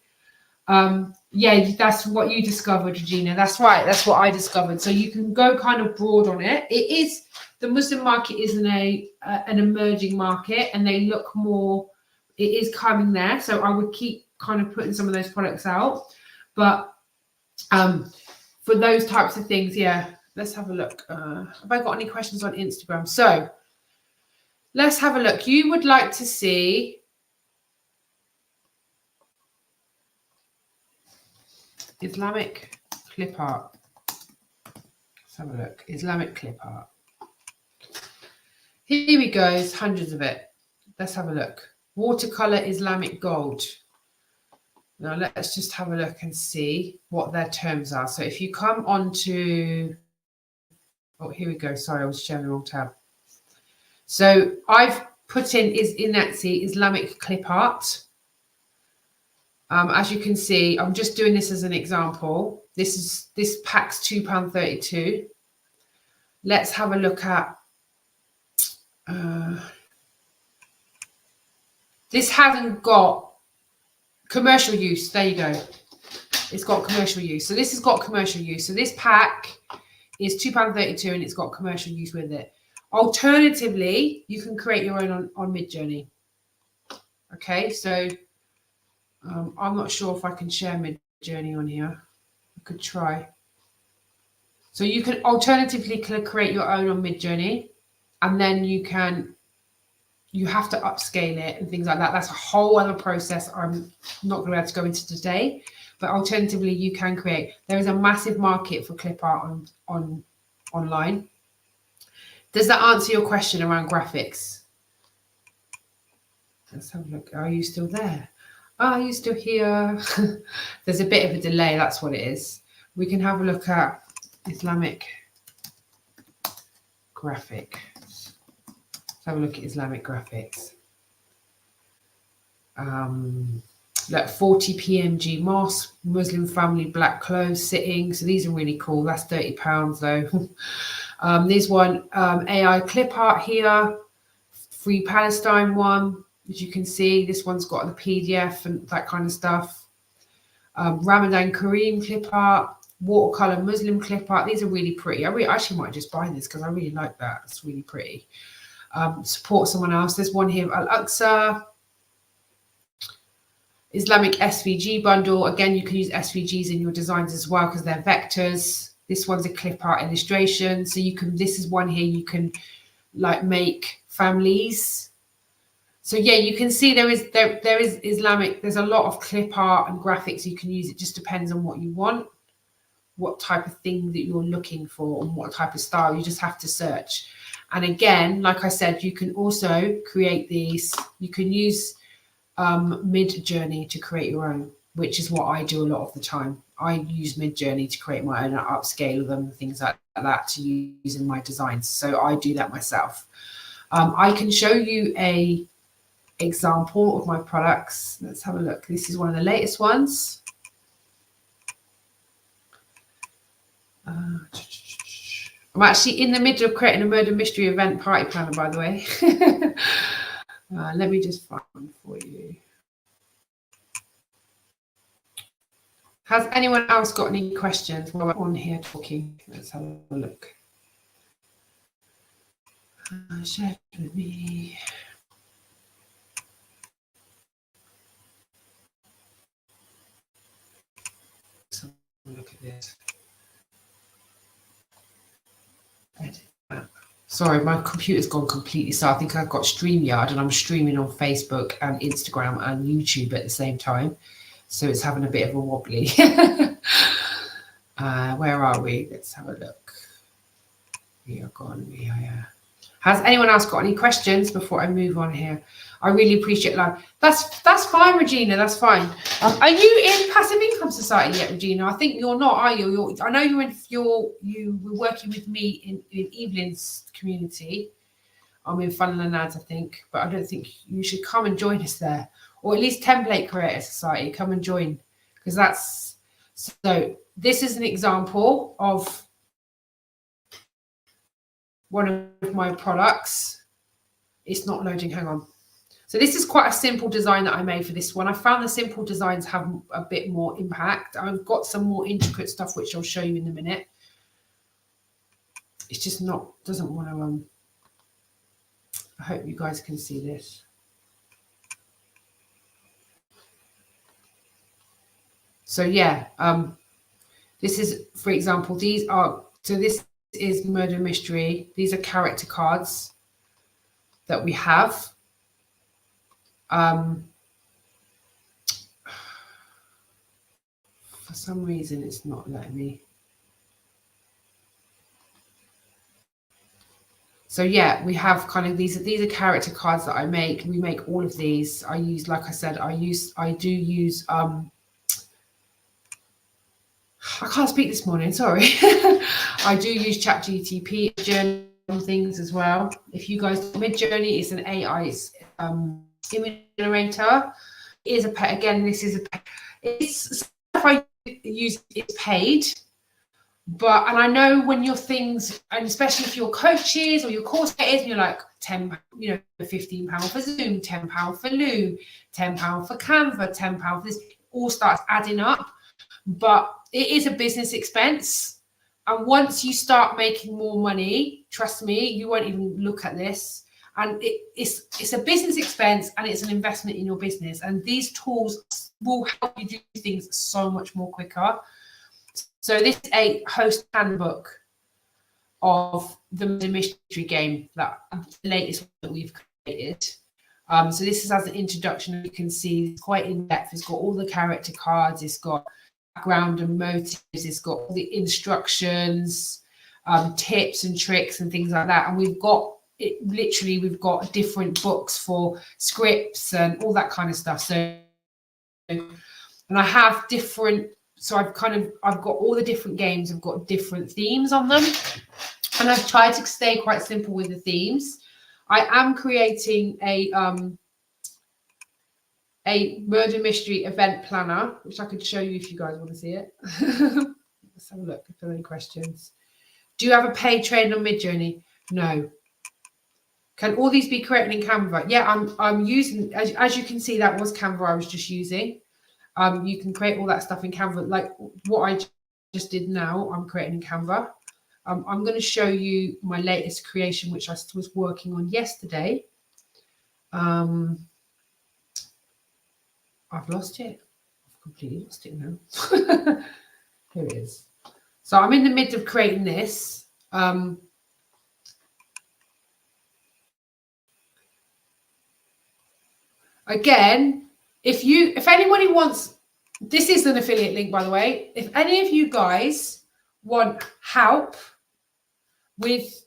Yeah, that's what you discovered, Regina. That's right. That's what I discovered. So you can go kind of broad on it. It is, the Muslim market is an emerging market, and they look more, it is coming there. So I would keep kind of putting some of those products out. But for those types of things, yeah, let's have a look. Have I got any questions on Instagram? So let's have a look. You would like to see Islamic clip art. Let's have a look. Islamic clip art. Here we go. There's hundreds of it. Let's have a look. Watercolor Islamic gold. Now let's just have a look and see what their terms are. So if you come on to, oh, here we go. Sorry, I was sharing the wrong tab. So I've put in Etsy Islamic clip art. As you can see, I'm just doing this as an example. This pack's £2.32. Let's have a look at. This hasn't got commercial use. There you go. It's got commercial use. So this has got commercial use. So this pack is £2.32 and it's got commercial use with it. Alternatively, you can create your own on Midjourney. Okay, so I'm not sure if I can share Midjourney on here. I could try. So you can alternatively create your own on Midjourney, and then you have to upscale it and things like that. That's a whole other process I'm not going to be able to go into today. But alternatively, you can create. There is a massive market for clip art online. Does that answer your question around graphics? Let's have a look. Are you still there? Are you still here? There's a bit of a delay. That's what it is. We can have a look at Islamic graphic. Let's have a look at Islamic graphics. Like 40 PMG mosque, Muslim family, black clothes, sitting. So these are really cool. That's £30 though. There's one AI clip art here, Free Palestine one. As you can see, this one's got the PDF and that kind of stuff. Ramadan Kareem clip art. watercolor Muslim clip art. These are really pretty. I actually might just buy this because I really like that. It's really pretty. Support someone else. There's one here, Al-Aqsa. Islamic SVG bundle. Again, you can use SVGs in your designs as well because they're vectors. This one's a clip art illustration. So you can, this is one here, you can like make families. So yeah, you can see there is Islamic, there's a lot of clip art and graphics you can use. It just depends on what you want, what type of thing that you're looking for and what type of style. You just have to search. And again, like I said, you can also create these. You can use Mid-Journey to create your own, which is what I do a lot of the time. I use Mid-Journey to create my own, upscale them, things like that to use in my designs. So I do that myself. I can show you a example of my products. Let's have a look. This is one of the latest ones. I'm actually in the middle of creating a murder mystery event party planner, by the way. Let me just find one for you. Has anyone else got any questions while we're on here talking? Let's have a look. Share with me. So look at this. Sorry, my computer's gone completely. So I think I've got StreamYard and I'm streaming on Facebook and Instagram and YouTube at the same time. So it's having a bit of a wobbly. Where are we? Let's have a look. We are gone. We are. Has anyone else got any questions before I move on here? I really appreciate that. That's fine, Regina. That's fine. Are you in Passive Income Society yet, Regina? I think you're not, are you? I know you were working with me in Evelyn's community. I'm in Funnel and Ads, I think, but I don't think you should come and join us there, or at least Template Creator Society. Come and join, because that's so. This is an example of one of my products. It's not loading. Hang on. So this is quite a simple design that I made for this one. I found the simple designs have a bit more impact. I've got some more intricate stuff, which I'll show you in a minute. It's just doesn't want to, I hope you guys can see this. So yeah, this is, for example, this is Murder Mystery. These are character cards that we have. For some reason it's not letting me. So yeah, we have kind of these are character cards that I make. We make all of these. I use, like I said, I do use I can't speak this morning, sorry. I do use ChatGPT Journey things as well. If you guys, Mid-Journey is an AI image generator. It is it's stuff I use, it's paid, but, and I know when your things, and especially if your coaches or your course creators, and you're like £10, £15 for Zoom, £10 for Loom, £10 for Canva, £10 for this, all starts adding up. But it is a business expense, and once you start making more money, trust me, you won't even look at this. And it's a business expense, and it's an investment in your business. And these tools will help you do things so much more quicker. So this is a host handbook of the mystery game, that the latest one that we've created. So this is as an introduction. You can see it's quite in depth. It's got all the character cards. It's got background and motives. It's got all the instructions, tips and tricks and things like that. And we've got different books for scripts and all that kind of stuff. So, and I have different, so I've got all the different games. I've got different themes on them, and I've tried to stay quite simple with the themes. I am creating a murder mystery event planner, which I could show you if you guys want to see it. Let's have a look if there are any questions. Do you have a paid training on Mid-Journey? No. Can all these be created in Canva? Yeah, I'm using, as you can see, that was Canva I was just using. You can create all that stuff in Canva. Like what I just did now, I'm creating in Canva. I'm going to show you my latest creation, which I was working on yesterday. I've lost it. I've completely lost it now. Here it is. So I'm in the midst of creating this. Again, if anybody wants, this is an affiliate link, by the way. If any of you guys want help with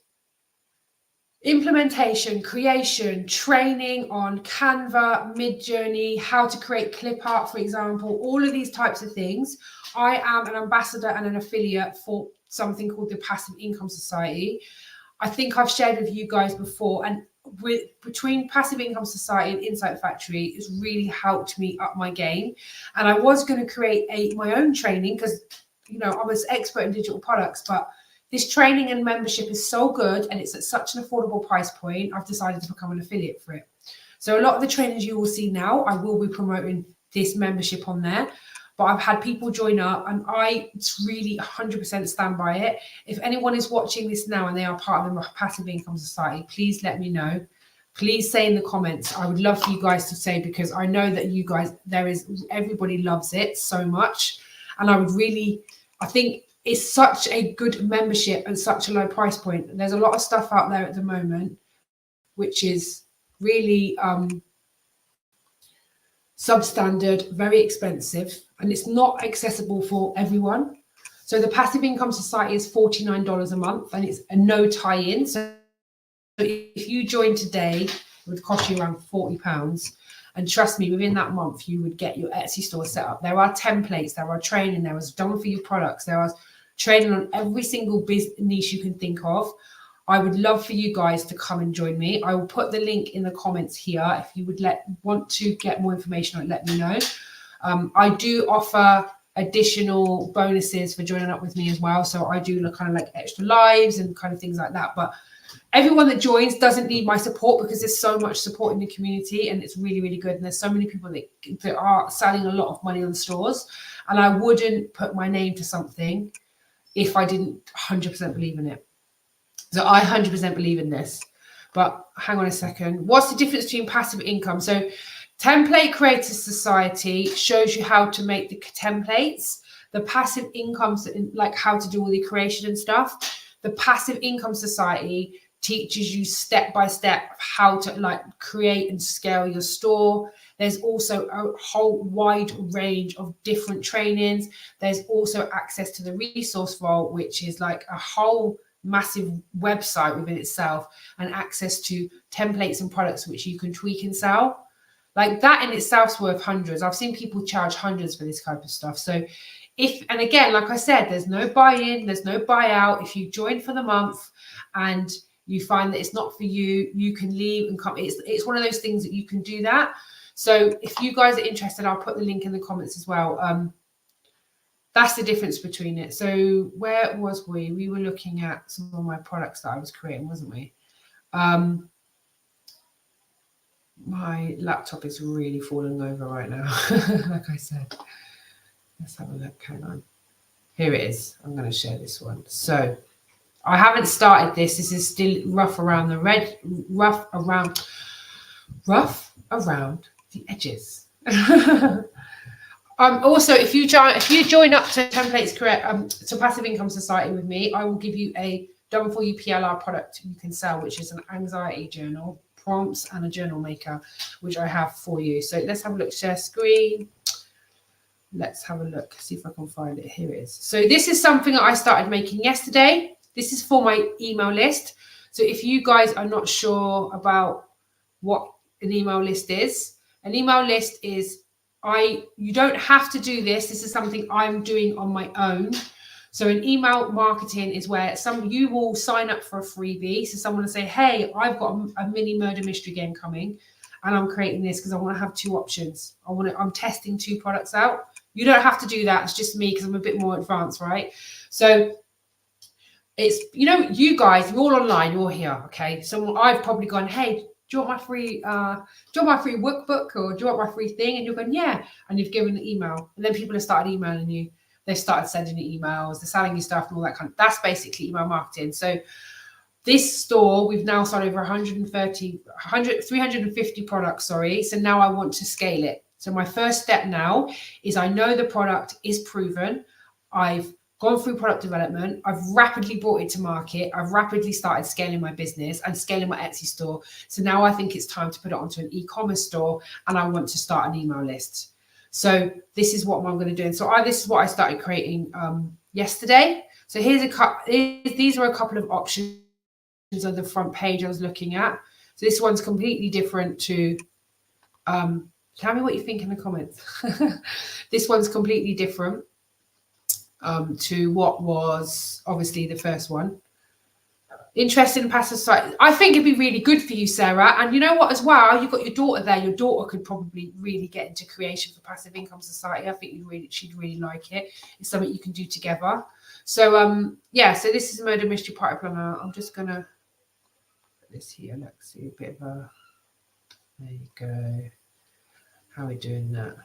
implementation, creation, training on Canva, Midjourney, how to create clip art, for example, all of these types of things, I am an ambassador and an affiliate for something called the Passive Income Society. I think I've shared with you guys before, and between Passive Income Society and Insight Factory, it's really helped me up my game. And I was going to create my own training because, you know, I was expert in digital products, but this training and membership is so good and it's at such an affordable price point, I've decided to become an affiliate for it. So a lot of the trainings you will see now, I will be promoting this membership on there. But I've had people join up and I really 100% stand by it. If anyone is watching this now and they are part of the Passive Income Society, please let me know. Please say in the comments. I would love for you guys to say, because I know that you guys, everybody loves it so much. And I think it's such a good membership and such a low price point. There's a lot of stuff out there at the moment, which is really substandard, very expensive, and it's not accessible for everyone. So the Passive Income Society is $49 a month and it's a no tie-in. So if you join today, it would cost you around £40. And trust me, within that month, you would get your Etsy store set up. There are templates, there are training, there is done for you products, there are training on every single business niche you can think of. I would love for you guys to come and join me. I will put the link in the comments here. If you would want to get more information on it, let me know. I do offer additional bonuses for joining up with me as well. So I do kind of like extra lives and kind of things like that. But everyone that joins doesn't need my support because there's so much support in the community and it's really, really good. And there's so many people that are selling a lot of money on stores. And I wouldn't put my name to something if I didn't 100% believe in it. So I 100% believe in this. But hang on a second. What's the difference between passive income? So Template Creators Society shows you how to make the templates. The passive income, like how to do all the creation and stuff. The Passive Income Society teaches you step by step how to like create and scale your store. There's also a whole wide range of different trainings. There's also access to the resource vault, which is like a whole massive website within itself, and access to templates and products which you can tweak and sell. Like that in itself is worth hundreds. I've seen people charge hundreds for this type of stuff. So and again, like I said, there's no buy-in, there's no buyout. If you join for the month and you find that it's not for you, you can leave and come. It's one of those things that you can do that. So if you guys are interested, I'll put the link in the comments as well. That's the difference between it. So where was we? We were looking at some of my products that I was creating, wasn't we? My laptop is really falling over right now, like I said. Let's have a look. Hang on. Here it is. I'm going to share this one. So I haven't started this. This is still rough around the edges. Also, if you join up to to Passive Income Society with me, I will give you a done for you PLR product you can sell, which is an anxiety journal, prompts, and a journal maker, which I have for you. So let's have a look. Share screen. Let's have a look. See if I can find it. Here it is. So this is something that I started making yesterday. This is for my email list. So if you guys are not sure about what an email list is, an email list is you don't have to do this. This is something I'm doing on my own. So an email marketing is where you will sign up for a freebie. So someone will say, hey, I've got a mini murder mystery game coming and I'm creating this because I want to have two options. I'm testing two products out. You don't have to do that. It's just me because I'm a bit more advanced, right? So it's, you guys, you're all online, you're here, okay? So I've probably gone, hey, do you want my free workbook or do you want my free thing? And you're going, yeah. And you've given an email. And then people have started emailing you. They started sending you emails, they're selling you stuff and all that that's basically email marketing. So this store, we've now sold over 350 products, sorry. So now I want to scale it. So my first step now is I know the product is proven. I've gone through product development. I've rapidly brought it to market. I've rapidly started scaling my business and scaling my Etsy store. So now I think it's time to put it onto an e-commerce store, and I want to start an email list. So this is what I'm going to do. And so this is what I started creating yesterday. So these are a couple of options on the front page I was looking at. So this one's completely different to tell me what you think in the comments. This one's completely different to what was obviously the first one. Interested in passive site. I think it'd be really good for you, Sarah. And you know what, as well, you've got your daughter there. Your daughter could probably really get into creation for Passive Income Society. I think she'd really like it. It's something you can do together. So yeah, so this is a murder mystery party planner. I'm just gonna put this here. Let's see a bit of a, there you go. How are we doing that?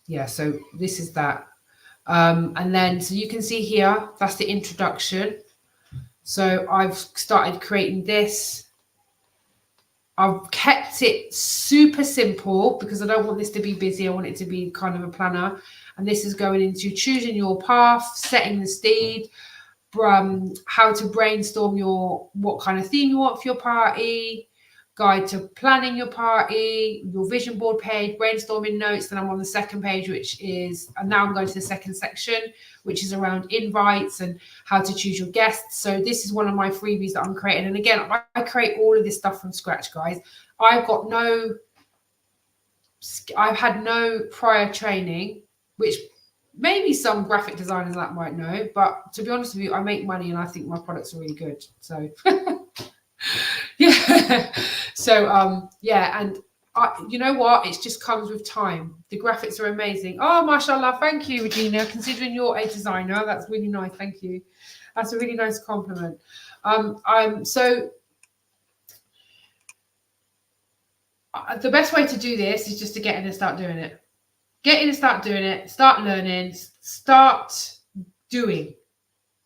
Yeah, so this is that. And then so you can see here, that's the introduction. So I've started creating this. I've kept it super simple because I don't want this to be busy. I want it to be kind of a planner. And this is going into choosing your path, setting the stage, how to brainstorm what kind of theme you want for your party, guide to planning your party, your vision board page, brainstorming notes. Then I'm on the second page, which is, and now I'm going to the second section, which is around invites and how to choose your guests. So this is one of my freebies that I'm creating. And again, I create all of this stuff from scratch, guys. I've had no prior training, which maybe some graphic designers that might know, but to be honest with you, I make money and I think my products are really good. So yeah. So yeah, and you know what, it just comes with time. The graphics are amazing. Oh, mashallah, thank you, Regina. Considering you're a designer, that's really nice. Thank you. That's a really nice compliment. So the best way to do this is just to get in and start doing it. Get in and start doing it. Start learning. Start doing,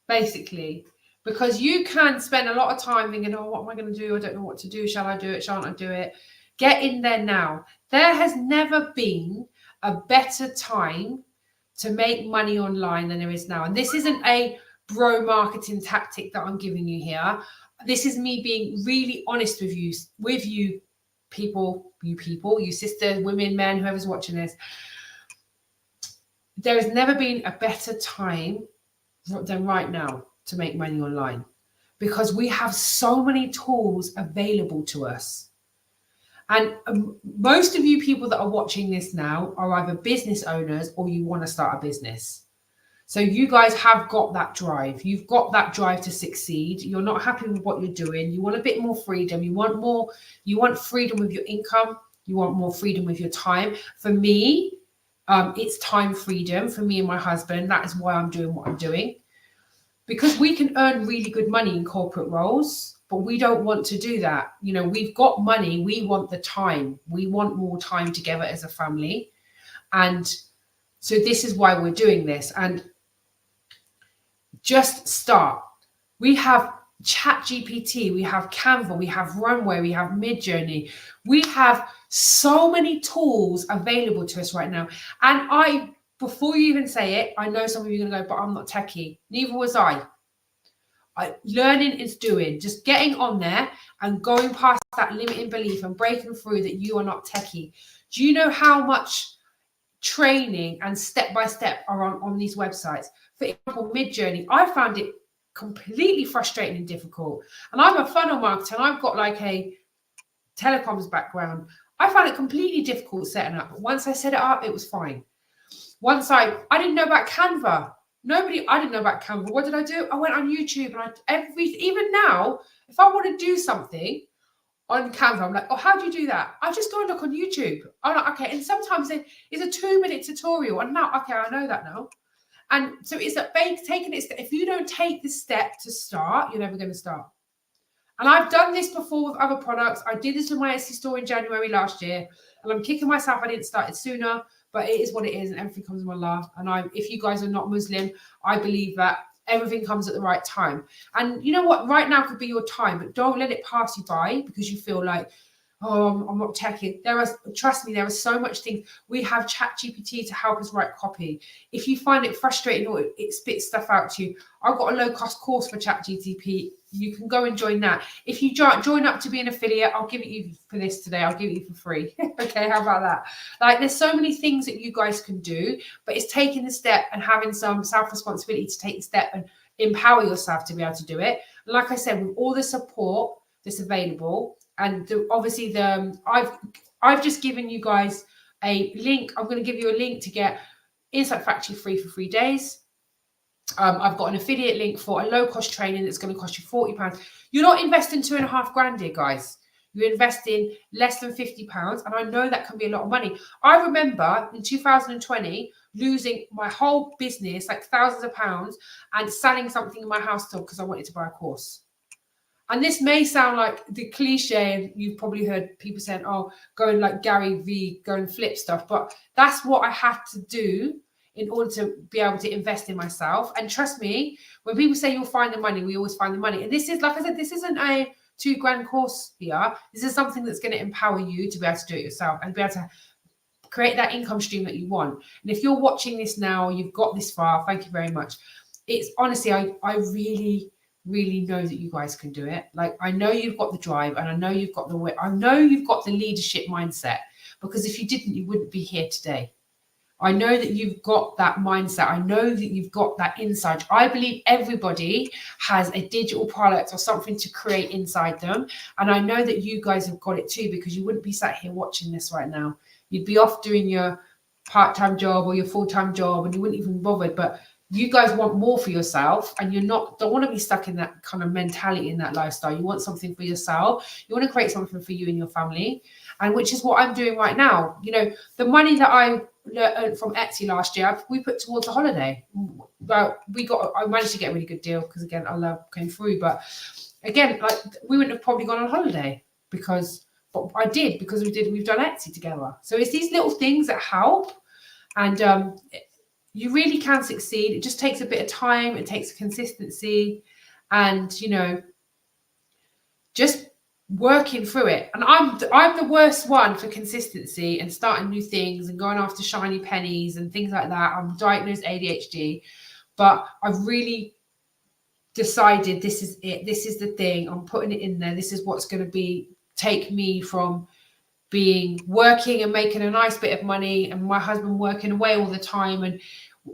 basically. Because you can spend a lot of time thinking, oh, what am I going to do? I don't know what to do. Shall I do it? Shan't I do it? Get in there now. There has never been a better time to make money online than there is now. And this isn't a bro marketing tactic that I'm giving you here. This is me being really honest with you people, you sisters, women, men, whoever's watching this. There has never been a better time than right now to make money online, because we have so many tools available to us. And most of you people that are watching this now are either business owners or you want to start a business. So you guys have got that drive. You've got that drive to succeed. You're not happy with what you're doing. You want a bit more freedom. You want freedom with your income. You want more freedom with your time. For me, it's time freedom for me and my husband. That is why I'm doing what I'm doing. Because we can earn really good money in corporate roles, but we don't want to do that. You know, we've got money. We want the time. We want more time together as a family. And so this is why we're doing this. And just start. We have ChatGPT, we have Canva, we have Runway, we have Midjourney. We have so many tools available to us right now. And before you even say it, I know some of you are going to go, but I'm not techie. Neither was I. Learning is doing. Just getting on there and going past that limiting belief and breaking through that you are not techie. Do you know how much training and step-by-step are on these websites? For example, Midjourney, I found it completely frustrating and difficult. And I'm a funnel marketer and I've got like a telecoms background. I found it completely difficult setting up. But once I set it up, it was fine. Once I didn't know about Canva. I didn't know about Canva. What did I do? I went on YouTube and even now, if I want to do something on Canva, I'm like, oh, how do you do that? I just go and look on YouTube. I'm like, okay. And sometimes it's a 2-minute tutorial. And now, okay, I know that now. And so it's taking it. If you don't take the step to start, you're never going to start. And I've done this before with other products. I did this with my Etsy store in January last year. And I'm kicking myself I didn't start it sooner. but it is what it is, and everything comes in Allah. And if you guys are not Muslim, I believe that everything comes at the right time. And you know what? Right now could be your time, but don't let it pass you by because you feel like, oh, I'm not techie. Trust me, there are so much things. We have ChatGPT to help us write copy. If you find it frustrating or it spits stuff out to you, I've got a low-cost course for ChatGPT. You can go and join that. If you join up to be an affiliate, I'll give it you for this today. I'll give it you for free. Okay, how about that? Like, there's so many things that you guys can do, but it's taking the step and having some self-responsibility to take the step and empower yourself to be able to do it. And like I said, with all the support that's available, and obviously I've just given you guys a link. I'm going to give you a link to get Insight Factory free for 3 days. I've got an affiliate link for a low-cost training that's going to cost you £40. You're not investing £2,500 here, guys. You're investing less than £50, and I know that can be a lot of money. I remember in 2020 losing my whole business, like thousands of pounds, and selling something in my house still because I wanted to buy a course. And this may sound like the cliche, and you've probably heard people saying, oh, go and like Gary V, go and flip stuff. But that's what I had to do in order to be able to invest in myself. And trust me, when people say you'll find the money, we always find the money. And this is, like I said, this isn't a £2,000 course here. This is something that's going to empower you to be able to do it yourself and be able to create that income stream that you want. And if you're watching this now, you've got this far, thank you very much. It's honestly, I really know that you guys can do it. Like, I know you've got the drive, and I know you've got the way. I know you've got the leadership mindset, because if you didn't, you wouldn't be here today. I know that you've got that mindset. I know that you've got that insight. I believe everybody has a digital product or something to create inside them. And I know that you guys have got it too, because you wouldn't be sat here watching this right now. You'd be off doing your part-time job or your full-time job, and you wouldn't even bother. But you guys want more for yourself, and don't want to be stuck in that kind of mentality, in that lifestyle. You want something for yourself. You want to create something for you and your family, and which is what I'm doing right now. You know, the money that I earned from Etsy last year, we put towards a holiday. Well, I managed to get a really good deal because, again, Allah came through. But again, like, we wouldn't have probably gone on holiday but I did, because we've done Etsy together. So it's these little things that help, and you really can succeed. It just takes a bit of time. It takes consistency, and, you know, just working through it. And I'm the worst one for consistency and starting new things and going after shiny pennies and things like that. I'm diagnosed ADHD, but I've really decided this is it. This is the thing. I'm putting it in there. This is what's going to take me from working and making a nice bit of money, and my husband working away all the time, and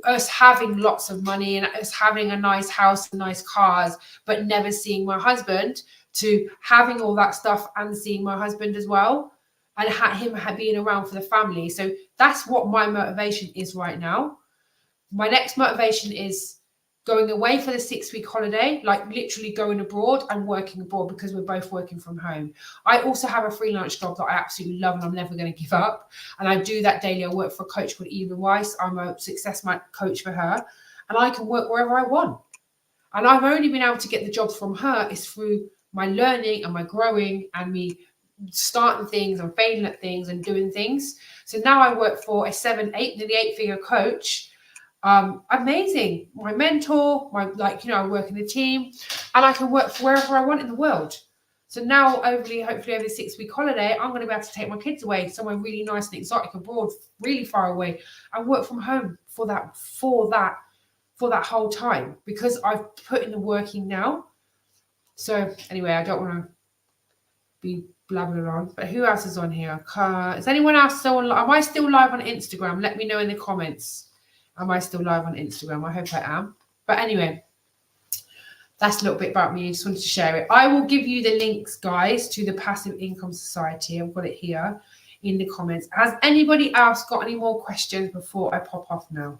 us having lots of money, and us having a nice house and nice cars, but never seeing my husband, to having all that stuff and seeing my husband as well, and him being around for the family. So that's what my motivation is right now. My next motivation is going away for the 6-week holiday, like literally going abroad and working abroad, because we're both working from home. I also have a freelance job that I absolutely love, and I'm never going to give up. And I do that daily. I work for a coach called Eva Weiss. I'm a success coach for her, and I can work wherever I want. And I've only been able to get the jobs from her is through my learning and my growing and me starting things and failing at things and doing things. So now I work for a nearly 8-figure coach. Amazing. My mentor, I work in a team, and I can work wherever I want in the world. So now, hopefully over the 6-week holiday, I'm going to be able to take my kids away somewhere really nice and exotic abroad, really far away, and work from home for that whole time, because I've put in the working now. So anyway, I don't want to be blabbering on, but who else is on here? Is anyone else still on? Am I still live on Instagram? Let me know in the comments. Am I still live on Instagram? I hope I am. But anyway, that's a little bit about me. I just wanted to share it. I will give you the links, guys, to the Passive Income Society. I've got it here in the comments. Has anybody else got any more questions before I pop off now?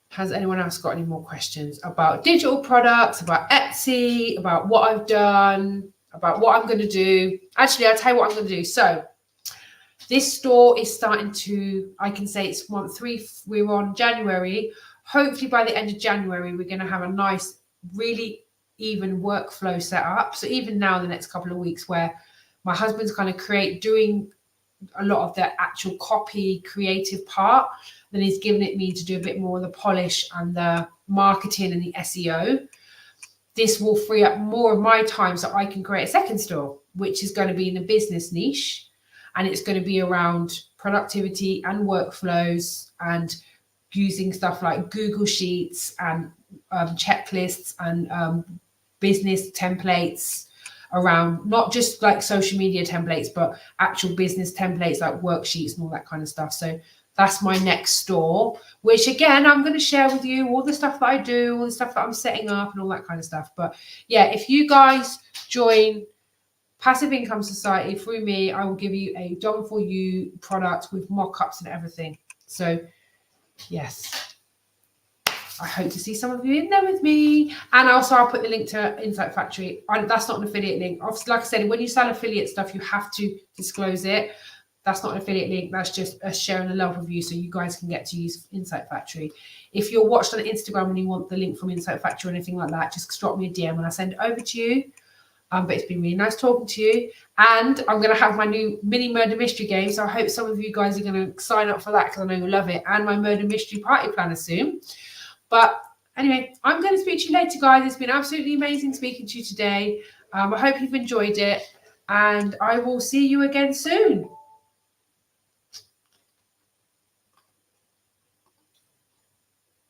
Has anyone else got any more questions about digital products, about Etsy, about what I've done, about what I'm going to do? Actually, I'll tell you what I'm going to do. So this store is starting to, I can say it's month 3. We're on January. Hopefully by the end of January, we're going to have a nice, really even workflow set up. So even now, the next couple of weeks, where my husband's kind of doing a lot of the actual copy creative part. Then he's given it me to do a bit more of the polish and the marketing and the SEO. This will free up more of my time so I can create a second store, which is going to be in the business niche. And it's going to be around productivity and workflows and using stuff like Google Sheets and checklists and business templates around not just like social media templates, but actual business templates like worksheets and all that kind of stuff. So that's my next store, which again, I'm going to share with you all the stuff that I do, all the stuff that I'm setting up and all that kind of stuff. But yeah, if you guys join Passive Income Society through me, I will give you a done for you product with mock-ups and everything. So yes, I hope to see some of you in there with me. And also I'll put the link to Insight Factory. That's not an affiliate link. Obviously, like I said, when you sell affiliate stuff, you have to disclose it. That's not an affiliate link. That's just us sharing the love with you so you guys can get to use Insight Factory. If you're watched on Instagram and you want the link from Insight Factory or anything like that, just drop me a DM and I'll send it over to you. But it's been really nice talking to you. And I'm going to have my new mini murder mystery game. So I hope some of you guys are going to sign up for that because I know you'll love it. And my murder mystery party planner soon. But anyway, I'm going to speak to you later, guys. It's been absolutely amazing speaking to you today. I hope you've enjoyed it. And I will see you again soon.